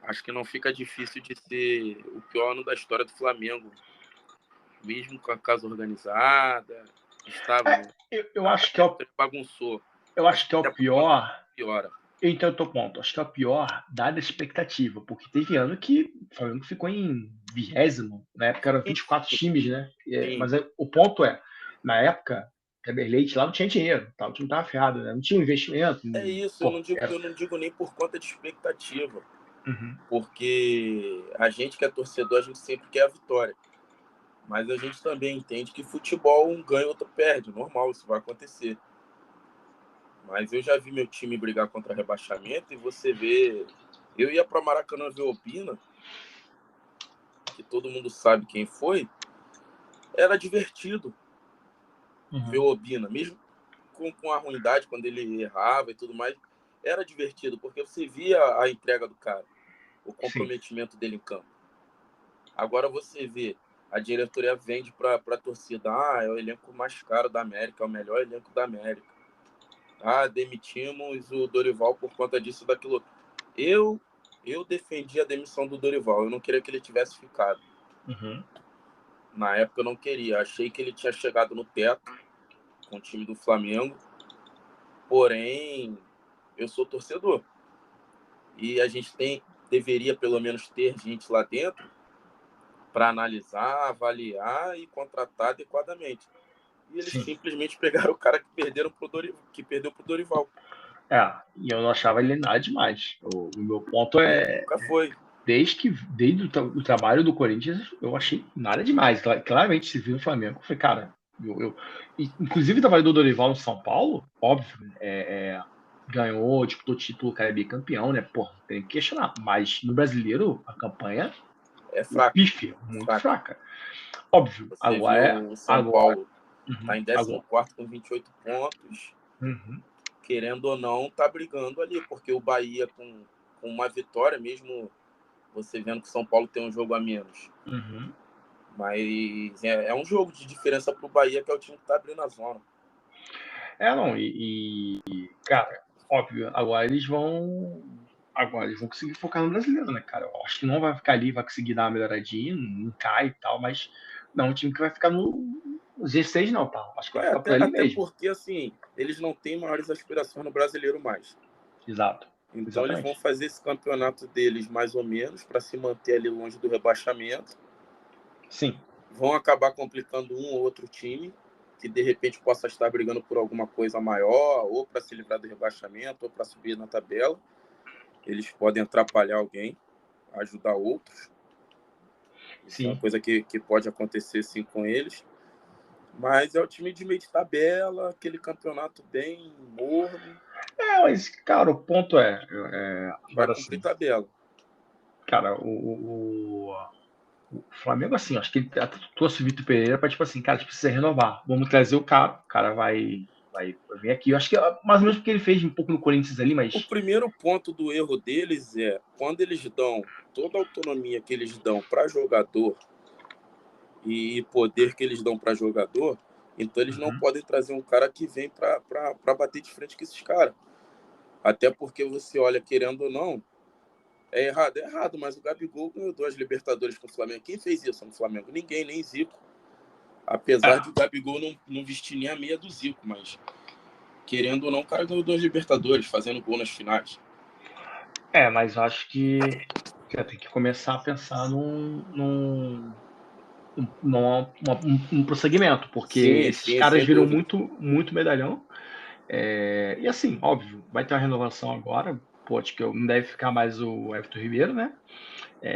acho que não fica difícil de ser o pior ano da história do Flamengo. Mesmo com a casa organizada, estável, Eu acho que é o, bagunçou. eu acho que é o Até por conta pior. piora. Eu entendo o teu ponto. Acho que é o pior dada a expectativa, porque teve ano que o Flamengo ficou em 20º, na época eram 24 times, né? Sim. Mas o ponto é, na época, Kleber Leite lá não tinha dinheiro, tá? O time tava ferrado, né? Não tinha investimento. É isso, Pô, eu não digo nem por conta de expectativa. Uhum. Porque a gente que é torcedor, a gente sempre quer a vitória. Mas a gente também entende que futebol um ganha, outro perde. Normal, isso vai acontecer. Mas eu já vi meu time brigar contra rebaixamento e você vê... Eu ia para Maracanã ver Obina, que todo mundo sabe quem foi. Era divertido ver o Obina, mesmo com a ruindade, quando ele errava e tudo mais. Era divertido, porque você via a entrega do cara, o Sim. comprometimento dele em campo. Agora você vê, a diretoria vende para a torcida, é o elenco mais caro da América, é o melhor elenco da América. Demitimos o Dorival por conta disso, daquilo. Eu defendi a demissão do Dorival, eu não queria que ele tivesse ficado. Uhum. Na época eu não queria, achei que ele tinha chegado no teto com o time do Flamengo, porém eu sou torcedor. E a gente deveria pelo menos ter gente lá dentro para analisar, avaliar e contratar adequadamente. E eles Sim. simplesmente pegaram o cara que perdeu pro Dorival. E eu não achava ele nada demais. O meu ponto é, Nunca foi. desde o trabalho do Corinthians, eu achei nada demais. Claramente, se viu no Flamengo, eu falei, cara, inclusive o trabalho do Dorival no São Paulo, óbvio, ganhou, disputou título, o cara é bicampeão, né? Pô, tem que questionar. Mas no brasileiro, a campanha É fraco. pífia, muito fraca. Óbvio, Você vê o São Paulo tá em 14º com 28 pontos. Querendo ou não, tá brigando ali, porque o Bahia com uma vitória, mesmo você vendo que o São Paulo tem um jogo a menos. Mas é um jogo de diferença pro Bahia, que é o time que tá abrindo a zona. Não, cara, óbvio, agora eles vão conseguir focar no brasileiro, né, cara? Eu acho que não vai ficar ali, vai conseguir dar uma melhoradinha, não cai e tal, mas não é um time que vai ficar no G6 não, tá? Acho que vai ficar por ali Até mesmo. porque, assim, eles não têm maiores aspirações no brasileiro mais. Exato. Então eles vão Exatamente. fazer esse campeonato deles mais ou menos para se manter ali longe do rebaixamento. Sim. Vão acabar complicando um ou outro time que de repente possa estar brigando por alguma coisa maior, ou para se livrar do rebaixamento, ou para subir na tabela. Eles podem atrapalhar alguém, ajudar outros. Isso é uma coisa que pode acontecer sim com eles. Mas é o time de meio de tabela, aquele campeonato bem morno. Mas, cara, o ponto Vai agora cumprir assim, tabela. cara, o Flamengo, assim, acho que ele trouxe o Vitor Pereira para, tipo assim, cara, a gente precisa renovar. Vamos trazer o cara vai vir aqui. Eu acho que é mais ou menos porque ele fez um pouco no Corinthians ali, O mas. primeiro ponto do erro deles é quando eles dão toda a autonomia que eles dão para jogador e poder que eles dão para jogador, então eles não podem trazer um cara que vem para bater de frente com esses caras. Até porque você olha, querendo ou não, é errado, mas o Gabigol ganhou 2 Libertadores com o Flamengo. Quem fez isso no Flamengo? Ninguém, nem Zico. Apesar de o Gabigol não vestir nem a meia do Zico, mas querendo ou não, o cara ganhou 2 Libertadores, fazendo gol nas finais. Mas eu acho que já tem que começar a pensar num prosseguimento, porque esses caras Sem viram dúvida. muito, muito medalhão. E assim, óbvio, vai ter uma renovação agora. Pô, acho que não deve ficar mais o Everton Ribeiro, né?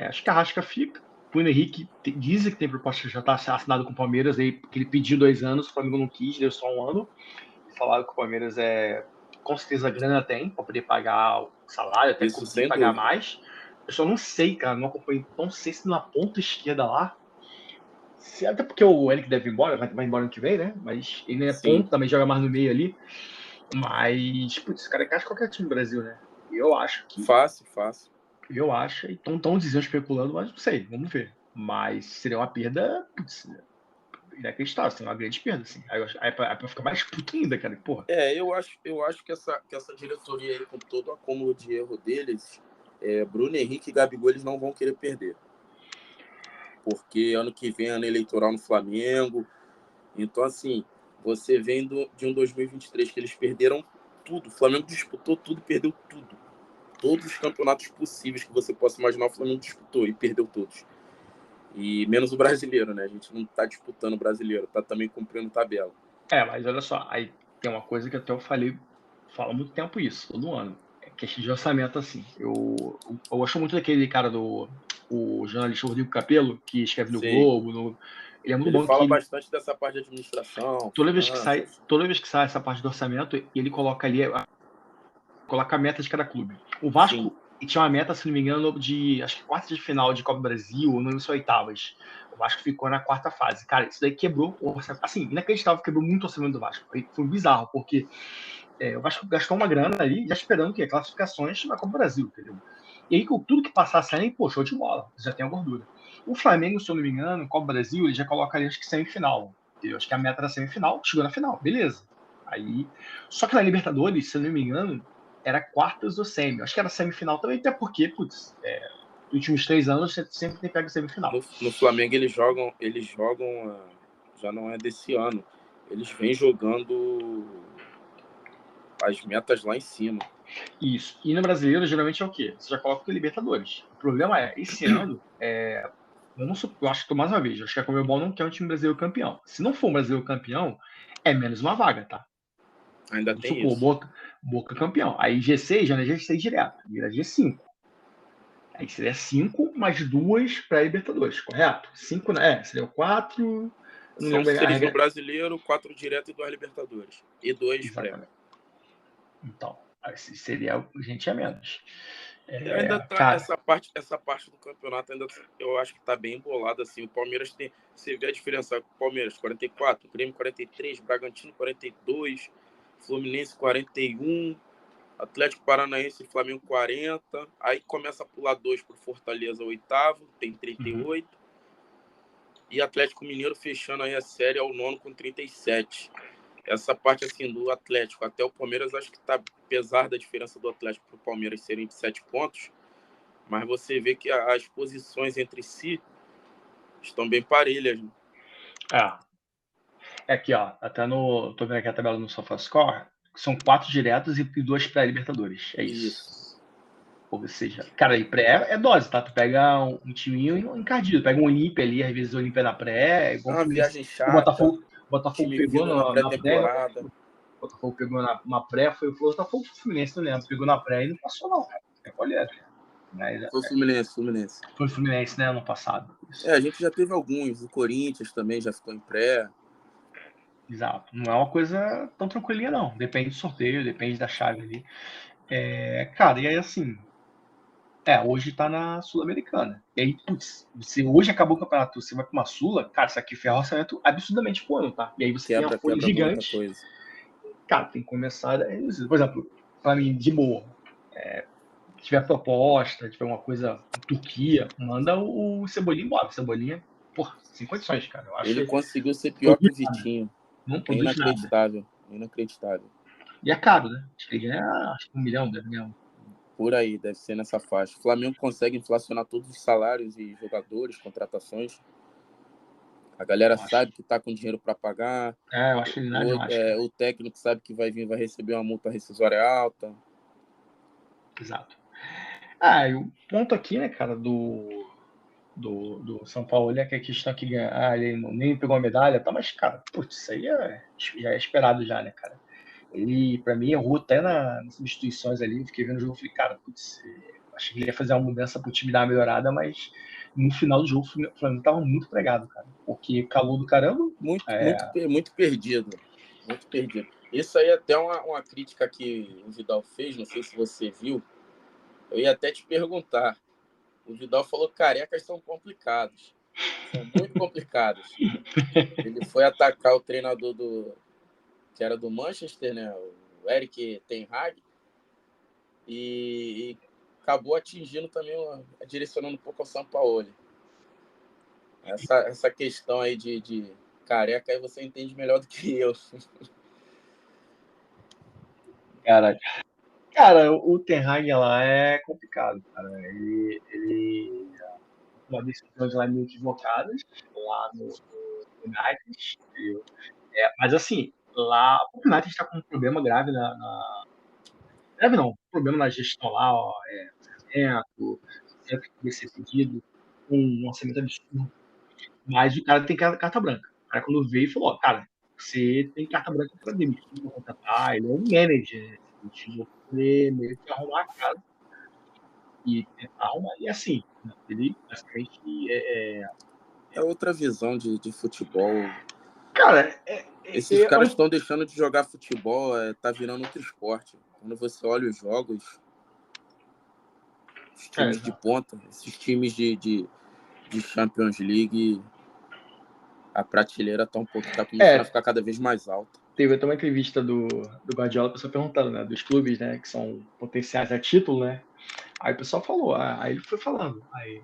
Acho que a Rasca fica. O Bruno Henrique dizem que tem proposta, já está assinado com o Palmeiras, aí, porque ele pediu 2 anos, o Flamengo não quis, deu só 1 ano. Falaram que o Palmeiras com certeza a grana tem para poder pagar o salário, até Isso conseguir sem pagar dúvida. mais. Eu só não sei, cara, não acompanhei. Não sei se na ponta esquerda lá. Até porque o Eric deve ir embora, vai embora ano que vem, né? Mas ele é Sim. ponto, também joga mais no meio ali. Mas, putz, esse cara encaixa qualquer time do Brasil, né? Eu acho que. Fácil. Eu acho. Então estão dizendo, especulando, mas não sei, vamos ver. Mas seria uma perda, putz, inacreditável, assim, uma grande perda, assim. Aí pra ficar mais puto ainda, cara, porra. Eu acho que essa diretoria aí, com todo o acúmulo de erro deles, Bruno Henrique e Gabigol, eles não vão querer perder. Porque ano que vem é ano eleitoral no Flamengo. Então, assim, você vem de um 2023 que eles perderam tudo. O Flamengo disputou tudo e perdeu tudo. Todos os campeonatos possíveis que você possa imaginar, o Flamengo disputou e perdeu todos. E menos o brasileiro, né? A gente não tá disputando o brasileiro, tá também cumprindo tabela. Mas olha só, aí tem uma coisa que até eu falo há muito tempo isso, todo ano. É questão de orçamento, assim. Eu gosto muito daquele cara o jornalista Rodrigo Capello, que escreve no Sim. Globo. Ele é muito Ele bom que fala ele, bastante dessa parte de administração, toda vez que sai, finanças. toda vez que sai essa parte do orçamento, ele coloca ali, coloca a meta de cada clube. O Sim. Vasco tinha uma meta, se não me engano, de acho que quarta de final de Copa do Brasil, ou não lembro se foi oitavas. O Vasco ficou na quarta fase. Cara, isso daí quebrou o orçamento. Assim, inacreditável, quebrou muito o orçamento do Vasco. Foi bizarro, porque o Vasco gastou uma grana ali, já esperando que classificações na Copa do Brasil, entendeu? E aí, tudo que passasse ali, pô, show de bola, já tem a gordura. O Flamengo, se eu não me engano, Copa do Brasil, ele já coloca ali, acho que semifinal. Entendeu? Acho que a meta era semifinal, chegou na final, beleza. Aí, só que na Libertadores, se eu não me engano, era quartas ou semi. Acho que era semifinal também, até porque, putz, nos últimos 3 anos você sempre tem pego semifinal. No Flamengo eles jogam, já não é desse ano. Eles vêm jogando as metas lá em cima. Isso. E no brasileiro, geralmente é o quê? Você já coloca o Libertadores. O problema é, esse ano, eu acho que mais uma vez, acho que a Conmebol não quer um time brasileiro campeão. Se não for um brasileiro campeão, é menos uma vaga, tá? Ainda Vamos tem supor, isso. Boca campeão. Aí G6 já não é G6 direto, vira G5. Aí seria 5 mais 2 para Libertadores, correto? 5, né? Seria 4. Não São lembro a 6 no regra. brasileiro, 4 direto e 2 Libertadores. E 2 pré. Exatamente. Então, aí seria gente a menos. Ainda tá Cara, essa parte do campeonato ainda eu acho que tá bem embolado assim. O Palmeiras tem, você vê a diferença, Palmeiras 44, Grêmio 43, Bragantino 42, Fluminense 41, Atlético Paranaense e Flamengo 40, aí começa a pular 2 pro Fortaleza, oitavo, tem 38. E Atlético Mineiro fechando aí a série ao nono com 37. Essa parte assim do Atlético até o Palmeiras, acho que tá, apesar da diferença do Atlético para o Palmeiras serem de 7 pontos, mas você vê que as posições entre si estão bem parelhas. Né? aqui, ó, até tô vendo aqui a tabela no SofaScore, são 4 diretos e 2 pré-Libertadores, é isso. Isso. Ou seja, cara, e pré é dose, tá? Tu pega um timinho encardido, pega um Olímpia ali, às vezes o Olímpia na pré, é É igual o uma Fluminense. viagem O chata, Botafogo time pegou vindo na na pré, pré-temporada. o Botafogo pegou na pré, foi o Botafogo o Fluminense, não lembro, pegou na pré e não passou não, cara. Olha, mas, Foi o Fluminense. foi o Fluminense, né, ano passado. Isso. A gente já teve alguns, o Corinthians também já ficou em pré. Exato. Não é uma coisa tão tranquilinha, não. Depende do sorteio, depende da chave ali. Cara, e aí assim, hoje tá na Sul-Americana. E aí, putz, hoje acabou o campeonato, você vai pra uma Sula, cara, isso aqui ferra o orçamento absurdamente pro ano, tá? E aí você tem a folha Quebra muita gigante, coisa. cara, tem que começar. Por exemplo, pra mim, de boa, se tiver proposta, tiver uma coisa em Turquia, manda o Cebolinha embora. O Cebolinha, porra, sem condições, cara. Eu acho Ele que conseguiu ser não pior que produz o nada. Vitinho. Não É produz nada. inacreditável. Inacreditável. E é caro, né? Acho que ele ganha acho que 1 milhão, 2 milhões. Por aí, deve ser nessa faixa. O Flamengo consegue inflacionar todos os salários e jogadores, contratações. A galera Eu acho. sabe que está com dinheiro para pagar. Eu acho ele nada demais, cara. O técnico sabe que vai vir, vai receber uma multa rescisória alta. Exato. E o ponto aqui, né, cara, do São Paulo é que a questão que ele nem pegou a medalha, tá, mas, cara, putz, isso aí já é esperado já, né, cara? Ele, pra mim, errou até nas substituições ali, eu fiquei vendo o jogo e falei, cara, putz, achei que ele ia fazer uma mudança pro time dar uma melhorada, mas no final do jogo o Flamengo tava muito pregado, cara, porque calor do caramba. Muito perdido. Muito perdido. Isso aí é até uma crítica que o Vidal fez, não sei se você viu. Eu ia até te perguntar. O Vidal falou que carecas são complicados. São muito complicados. Ele foi atacar o treinador que era do Manchester, né? O Eric Ten Hag. E acabou atingindo também, direcionando um pouco ao Sampaoli. Essa questão aí de Careca, aí você entende melhor do que eu. Cara, o Ten Hag lá é complicado, cara. Ele toma decisões lá meio equivocadas lá no United. Mas assim, lá o United está com um problema grave grave não, problema na gestão lá, ó, orçamento, sempre que vai ser pedido, um orçamento absurdo. Mas o cara tem carta branca. O cara quando veio falou, ó, cara, você tem carta branca para demitir, pra contratar, ele é um manager, ele chegou pra poder meio que arrumar a casa e tentar arrumar. E assim, ele basicamente É outra visão de futebol. cara, Esses caras estão deixando de jogar futebol, tá virando outro esporte. Quando você olha os jogos, os times de ponta, esses times de Champions League, a prateleira tá começando a ficar cada vez mais alta. Teve até uma entrevista do Guardiola, a pessoa perguntando, né, dos clubes, né, que são potenciais a título, né? Aí o pessoal falou, aí ele foi falando, aí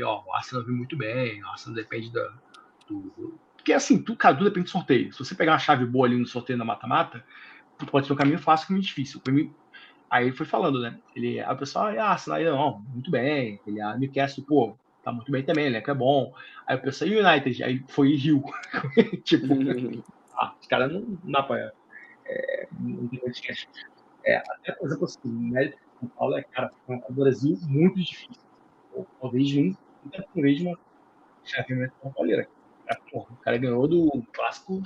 ó, o Arsenal viu muito bem, o Arsenal depende porque assim, cara, tudo depende do sorteio. Se você pegar uma chave boa ali no sorteio na mata-mata, tu pode ter um caminho fácil e um caminho difícil. Aí ele foi falando, né? Aí o pessoal, Arsenal, aí, não, muito bem. A Newcastle, pô, tá muito bem também, né? Que é bom. Aí o pessoal, e o United? Aí foi e riu. Tipo, os caras não dá pra. Não tem muito esquece. Até, por exemplo, assim, o mérito de São Paulo cara, foi um Brasil muito difícil. Talvez nunca vejo uma chaveamento São Pauleira. O cara ganhou do clássico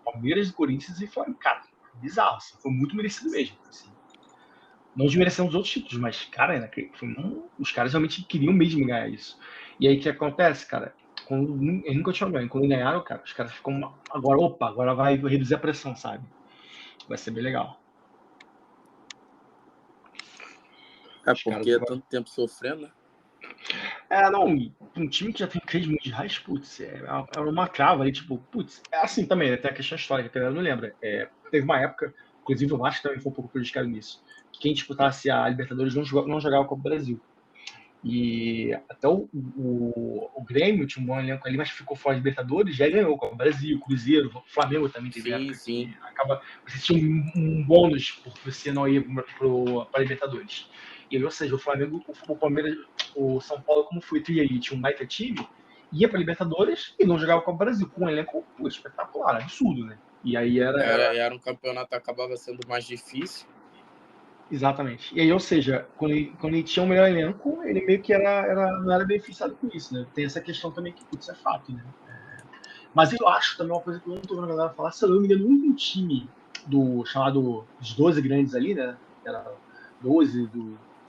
Palmeiras, do Corinthians e foi, cara, bizarro. Assim, foi muito merecido mesmo. Assim. Não desmerecendo os outros títulos, mas, cara, os caras realmente queriam mesmo ganhar isso. E aí o que acontece, cara? Eles nunca tinham ganho. Quando ganharam, cara, os caras ficam. Agora vai reduzir a pressão, sabe? Vai ser bem legal. Porque é tanto tempo sofrendo, né? Não, um time que já tem 3 mundiais, putz, é uma trava ali, tipo, putz, é assim também, né? Tem a questão histórica, que a galera não lembra. Teve uma época, inclusive o Vasco também foi um pouco prejudicado nisso, que quem disputasse a Libertadores não jogava com o Brasil. E até o Grêmio tinha um bom elenco ali, mas ficou fora de Libertadores, já ganhou com o Brasil, o Cruzeiro, o Flamengo também teve época sim. você tinha um bônus por você não ir para Libertadores. E aí, ou seja, o Flamengo, o Palmeiras, o São Paulo, como foi tri tinha um baita time, ia para Libertadores e não jogava com o Brasil, com um elenco espetacular, absurdo, né? E aí era um campeonato que acabava sendo mais difícil. Exatamente. E aí, ou seja, quando ele tinha um melhor elenco, ele meio que não era beneficiado com isso, né? Tem essa questão também que, putz, é fato, né? Mas eu acho também uma coisa que eu não tô vendo a galera falar, se eu não me engano, o único time chamado dos 12 grandes ali, né? Era 12,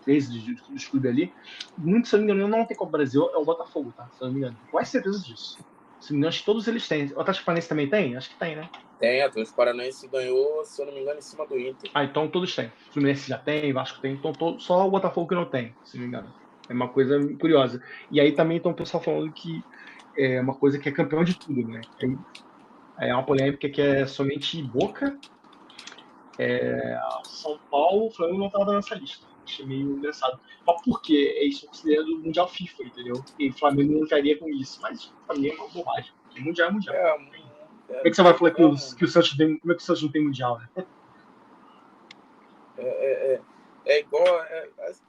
13 dos clubes ali. Muito, se eu não me engano, não tem Copa Brasil, é o Botafogo, tá? Se eu não me engano. Quase certeza disso. Se não me engano, acho que todos eles têm. O Atlético Paranaense também tem? Acho que tem, né? Tem, o Atlético Paranaense ganhou, se eu não me engano, em cima do Inter. Então todos têm. O Fluminense já tem, Vasco tem, então só o Botafogo que não tem, se não me engano. É uma coisa curiosa. E aí também estão o pessoal falando que é uma coisa que é campeão de tudo, né? É uma polêmica que é somente Boca, São Paulo, o Flamengo não estava nessa lista. Achei meio engraçado. Mas por quê? É isso considerado o Mundial FIFA, entendeu? E o Flamengo não entraria com isso. Mas pra mim é uma bobagem. Mundial é Mundial. Como é que você vai falar que o Santos tem. Como é que o Santos não tem Mundial, né? É igual as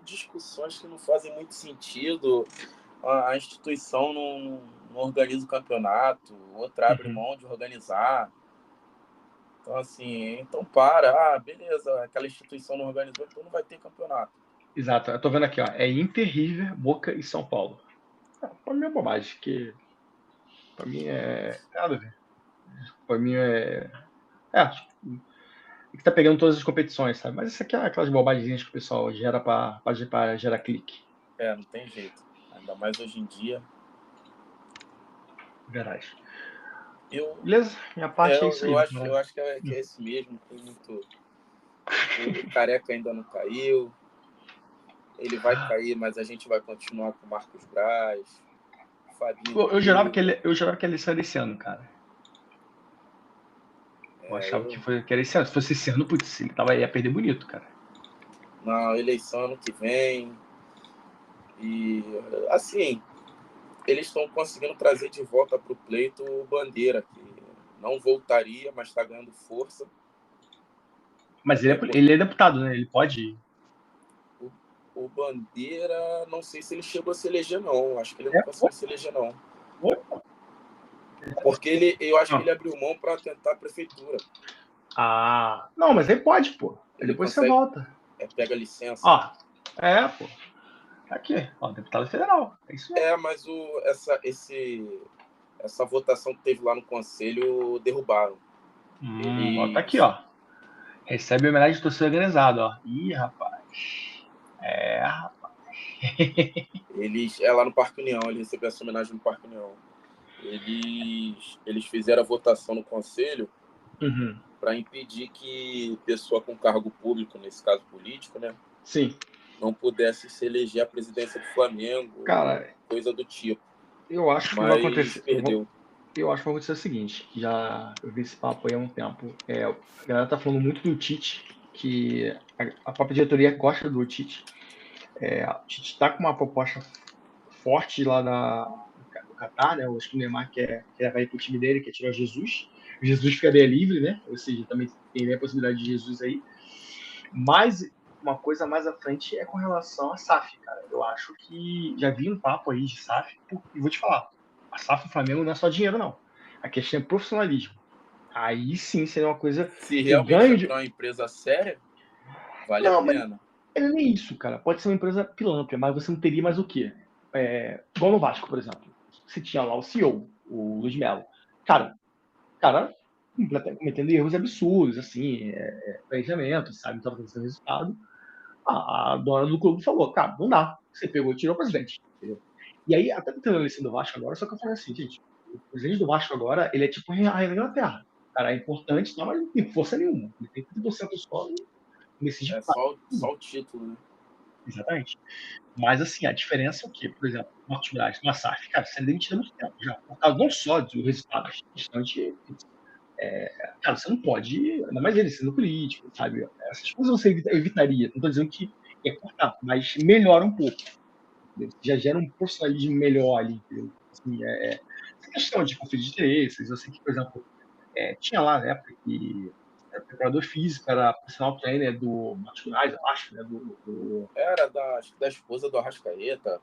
discussões que não fazem muito sentido. A instituição não organiza o campeonato, outra abre mão de organizar. Então, assim, beleza, aquela instituição não organizou, então não vai ter campeonato. Exato, eu tô vendo aqui, ó. É Inter, River, Boca e São Paulo. Pra mim é bobagem, que pra mim é nada a ver. Pra mim tipo, que tá pegando todas as competições, sabe? Mas isso aqui é aquelas bobagens que o pessoal gera pra gerar clique. Não tem jeito. Ainda mais hoje em dia. Verdade. Beleza? Minha parte é isso aí. Eu acho que é esse mesmo. Tem muito. O Careca ainda não caiu. Ele vai cair, mas a gente vai continuar com o Marcos Braz. Fabinho. Eu jurava que ele saiu esse ano, cara. Eu achava que era esse ano. Se fosse esse ano, putz, ele ia perder bonito, cara. Não, eleição ano que vem. E, assim, eles estão conseguindo trazer de volta para o pleito o Bandeira, que não voltaria, mas está ganhando força. Mas ele é deputado, né? Ele pode. O Bandeira, não sei se ele chegou a se eleger, não. Acho que ele não conseguiu se eleger, não. Porque eu acho que ele abriu mão para tentar a prefeitura. Ah, não, mas ele pode, pô. Ele Depois consegue, você volta. Pega licença. Pô. Aqui, deputado federal. É isso mesmo. Mas essa votação que teve lá no conselho derrubaram. Tá aqui, ó. Recebe homenagem de torcida organizada, ó. Ih, rapaz. Rapaz. Lá no Parque União, ele recebeu essa homenagem no Parque União. Eles fizeram a votação no conselho para impedir que pessoa com cargo público, nesse caso político, né? Sim. Não pudesse se eleger à presidência do Flamengo, cara, coisa do tipo. Eu acho que vai acontecer. Perdeu. Eu acho que vai acontecer o seguinte, eu vi esse papo aí há um tempo. A galera tá falando muito do Tite, que a própria diretoria gosta do Tite. O Tite tá com uma proposta forte lá do Qatar, né? Eu acho que o Neymar quer ir pro time dele, quer tirar Jesus. O Jesus ficaria livre, né? Ou seja, também tem a possibilidade de Jesus aí. Mas uma coisa mais à frente é com relação a SAF, cara. Eu acho que já vi um papo aí de SAF, e vou te falar, a SAF do Flamengo não é só dinheiro, não. A questão é profissionalismo. Aí sim seria uma coisa. Se realmente entrar uma empresa séria, vale a pena. É nem isso, cara. Pode ser uma empresa pilantra, mas você não teria mais o quê? Igual no Vasco, por exemplo. Você tinha lá o CEO, o Luiz Melo. Cara, cometendo erros absurdos, assim, planejamento, sabe? Não estava fazendo resultado. A dona do clube falou, cara, não dá. Você pegou e tirou o presidente. Entendeu? E aí, até tendo a eleição do Vasco agora, só que eu falei assim, gente, o presidente do Vasco agora, ele é tipo a rainha da Inglaterra. O cara é importante, não, mas não tem força nenhuma. Ele tem 30% só e decide. Só o título, né? Exatamente. Mas, assim, a diferença é o quê? Por exemplo, o Marcos Braz, no SAF, cara, você é demitido há muito tempo já. Por causa não só do resultado, mas questão de cara, você não pode, ainda mais ele sendo político, sabe? Essas coisas você evitaria. Não estou dizendo que é cortar, mas melhora um pouco. Entendeu? Já gera um profissionalismo melhor ali, entendeu? Assim, essa questão de conflito de interesses, eu sei que, por exemplo, tinha lá na época que era preparador físico, era personal trainer do Marcos Braz, eu acho, né? Era da esposa do Arrascaeta.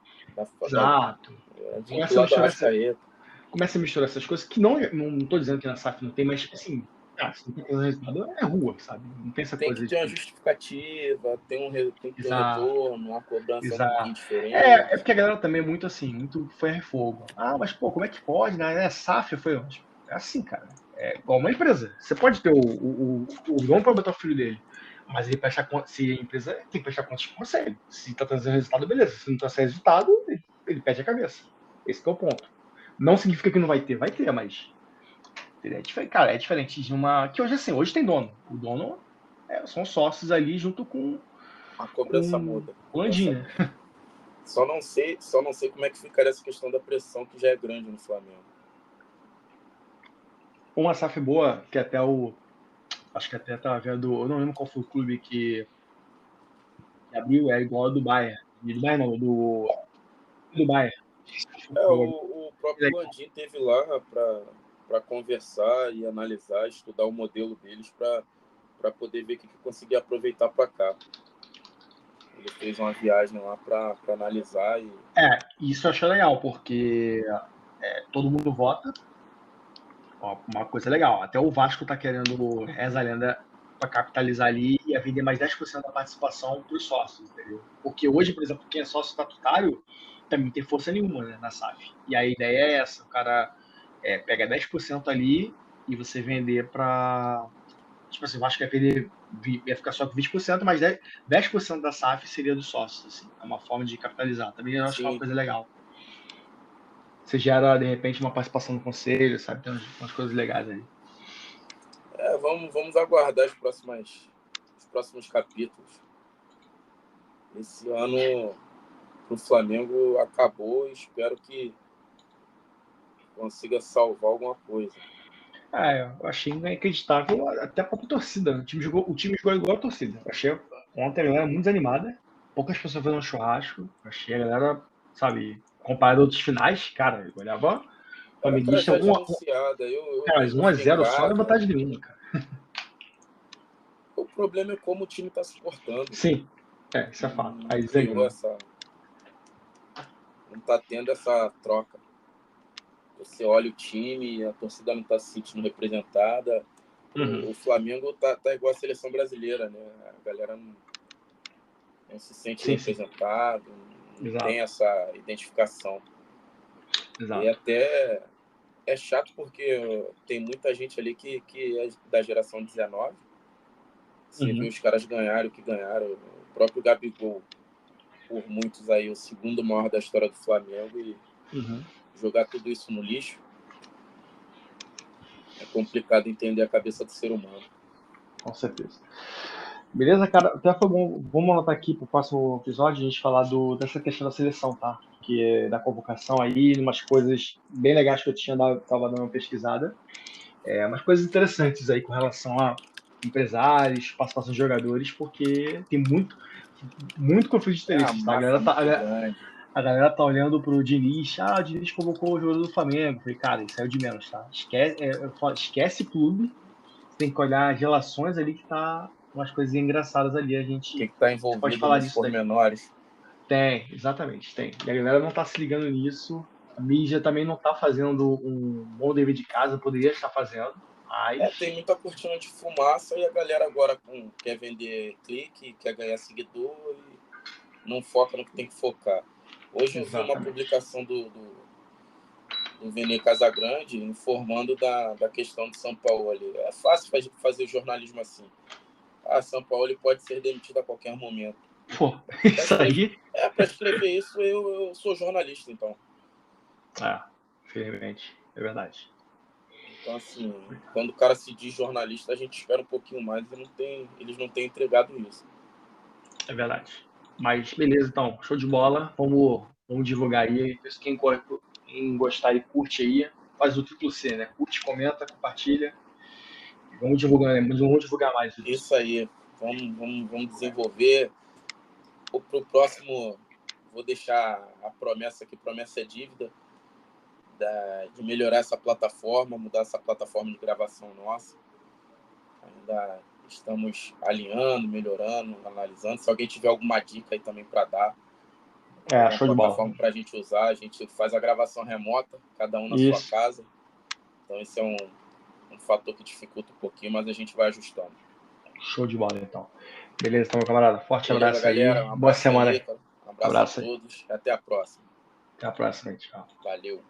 Exato. Vinculado ao Arrascaeta. Começa a misturar essas coisas, que não estou dizendo que na SAF não tem, mas assim, se não tem coisa resultado, é rua, sabe? Não tem essa coisa. Tem que ter uma justificativa, tem que ter um retorno, uma cobrança um pouquinho diferente. É porque a galera também é muito assim, muito ferro e fogo. Mas pô, como é que pode, né? SAF foi onde? É assim, cara. É igual uma empresa. Você pode ter o dono para botar o filho dele, mas ele presta conta, se a empresa tem que prestar contas de conselho. Se tá trazendo resultado, beleza. Se não tá trazendo resultado, ele perde a cabeça. Esse é o ponto. Não significa que não vai ter, mas cara, é diferente de uma. Que hoje assim, hoje tem dono. O dono são sócios ali junto com. A cobrança muda. O Landim, né? Só não sei como é que ficaria essa questão da pressão que já é grande no Flamengo. Uma SAF boa, que até acho que até tava vendo. Eu não lembro qual foi o clube que abriu, é igual ao do Bayern. Do Bayern não, do Bayern. O próprio Landim teve lá para conversar e analisar, estudar o modelo deles para poder ver o que conseguia aproveitar para cá. Ele fez uma viagem lá para analisar. Isso eu achei legal, porque todo mundo vota. Uma coisa legal. Até o Vasco tá querendo, reza a lenda, para capitalizar ali e vender mais 10% da participação para os sócios, entendeu? Porque hoje, por exemplo, quem é sócio estatutário também não tem força nenhuma, né, na SAF. E a ideia é essa, o cara pega 10% ali e você vender para... Tipo assim, o Vasco ia ficar só com 20%, mas 10% da SAF seria dos sócios, assim. É uma forma de capitalizar. Também eu acho que é uma coisa legal. Você gera, de repente, uma participação no conselho, sabe? Tem umas coisas legais aí. Vamos aguardar os próximos capítulos. Esse ano pro Flamengo acabou e espero que consiga salvar alguma coisa. Eu achei inacreditável até a própria torcida. O time jogou igual a torcida. Eu achei ontem a galera muito desanimada. Poucas pessoas fazendo churrasco. Eu achei a galera, sabe, comparado a outros finais, cara, eu olhava o Era flamenguista tragédia 1 anunciada. cara, mas Eu 1 a fiquei em 0 só não é casa. vantagem nenhuma, cara. O problema é como o time está se portando. Sim, isso é fato. Não Aí criou desanima. essa. Não tá tendo essa troca. Você olha o time, a torcida não está se sentindo representada. Uhum. O Flamengo tá igual a seleção brasileira, né? A galera não se sente Sim, sim. representado, não tem Exato. essa identificação. E Exato. até é chato porque tem muita gente ali que é da geração 19. Você vê Uhum. os caras ganharem o que ganharam. O próprio Gabigol, por muitos aí, o segundo maior da história do Flamengo, e Uhum. jogar tudo isso no lixo é complicado entender a cabeça do ser humano. Com certeza. Beleza, cara? Até foi bom. Vamos anotar aqui pro próximo episódio a gente falar dessa questão da seleção, tá? Que é da convocação aí, umas coisas bem legais que eu tava dando uma pesquisada. Umas coisas interessantes aí com relação a empresários, participação de jogadores, porque tem muito conflito de É uma interesses, tá? máfia muito grande. A galera tá olhando pro Diniz, o Diniz convocou o jogador do Flamengo. Eu falei, cara, isso é o de menos, tá? Esquece clube, você tem que olhar as relações ali que tá umas coisas engraçadas ali. A O que gente está pode envolvido falar nos disso daí. pormenores. Tem, exatamente, tem. E a galera não tá se ligando nisso. A mídia também não tá fazendo um bom dever de casa, poderia estar fazendo, mas. Tem muita cortina de fumaça e a galera agora quer vender clique, quer ganhar seguidor e não foca no que tem que focar. Hoje eu vi uma Exatamente. publicação do Vene Casagrande informando da questão de São Paulo ali. É fácil fazer jornalismo assim. São Paulo pode ser demitido a qualquer momento. Pô, isso aí. Para escrever isso, eu sou jornalista, então. Infelizmente, é verdade. Então, assim, quando o cara se diz jornalista, a gente espera um pouquinho mais e eles não têm entregado isso. É verdade. Mas beleza, então, show de bola. Vamos divulgar aí. Quem gostar e curte aí, faz o triplo C, né? Curte, comenta, compartilha. E vamos divulgar mais isso. Isso aí. Vamos desenvolver. Para o próximo, vou deixar a promessa aqui, promessa é dívida, de melhorar essa plataforma, mudar essa plataforma de gravação nossa. Ainda estamos alinhando, melhorando, analisando. Se alguém tiver alguma dica aí também para dar, alguma Show de bola. plataforma para a gente usar, a gente faz a gravação remota, cada um na sua casa. Então esse é um fator que dificulta um pouquinho, mas a gente vai ajustando. Show de bola, então. Beleza, então, meu camarada. Forte Beleza, abraço aí. galera? Um Boa abraço semana aí, aí. cara. Um abraço a Abraço aí. todos. Até a próxima. Até a próxima aí. Tchau. Valeu.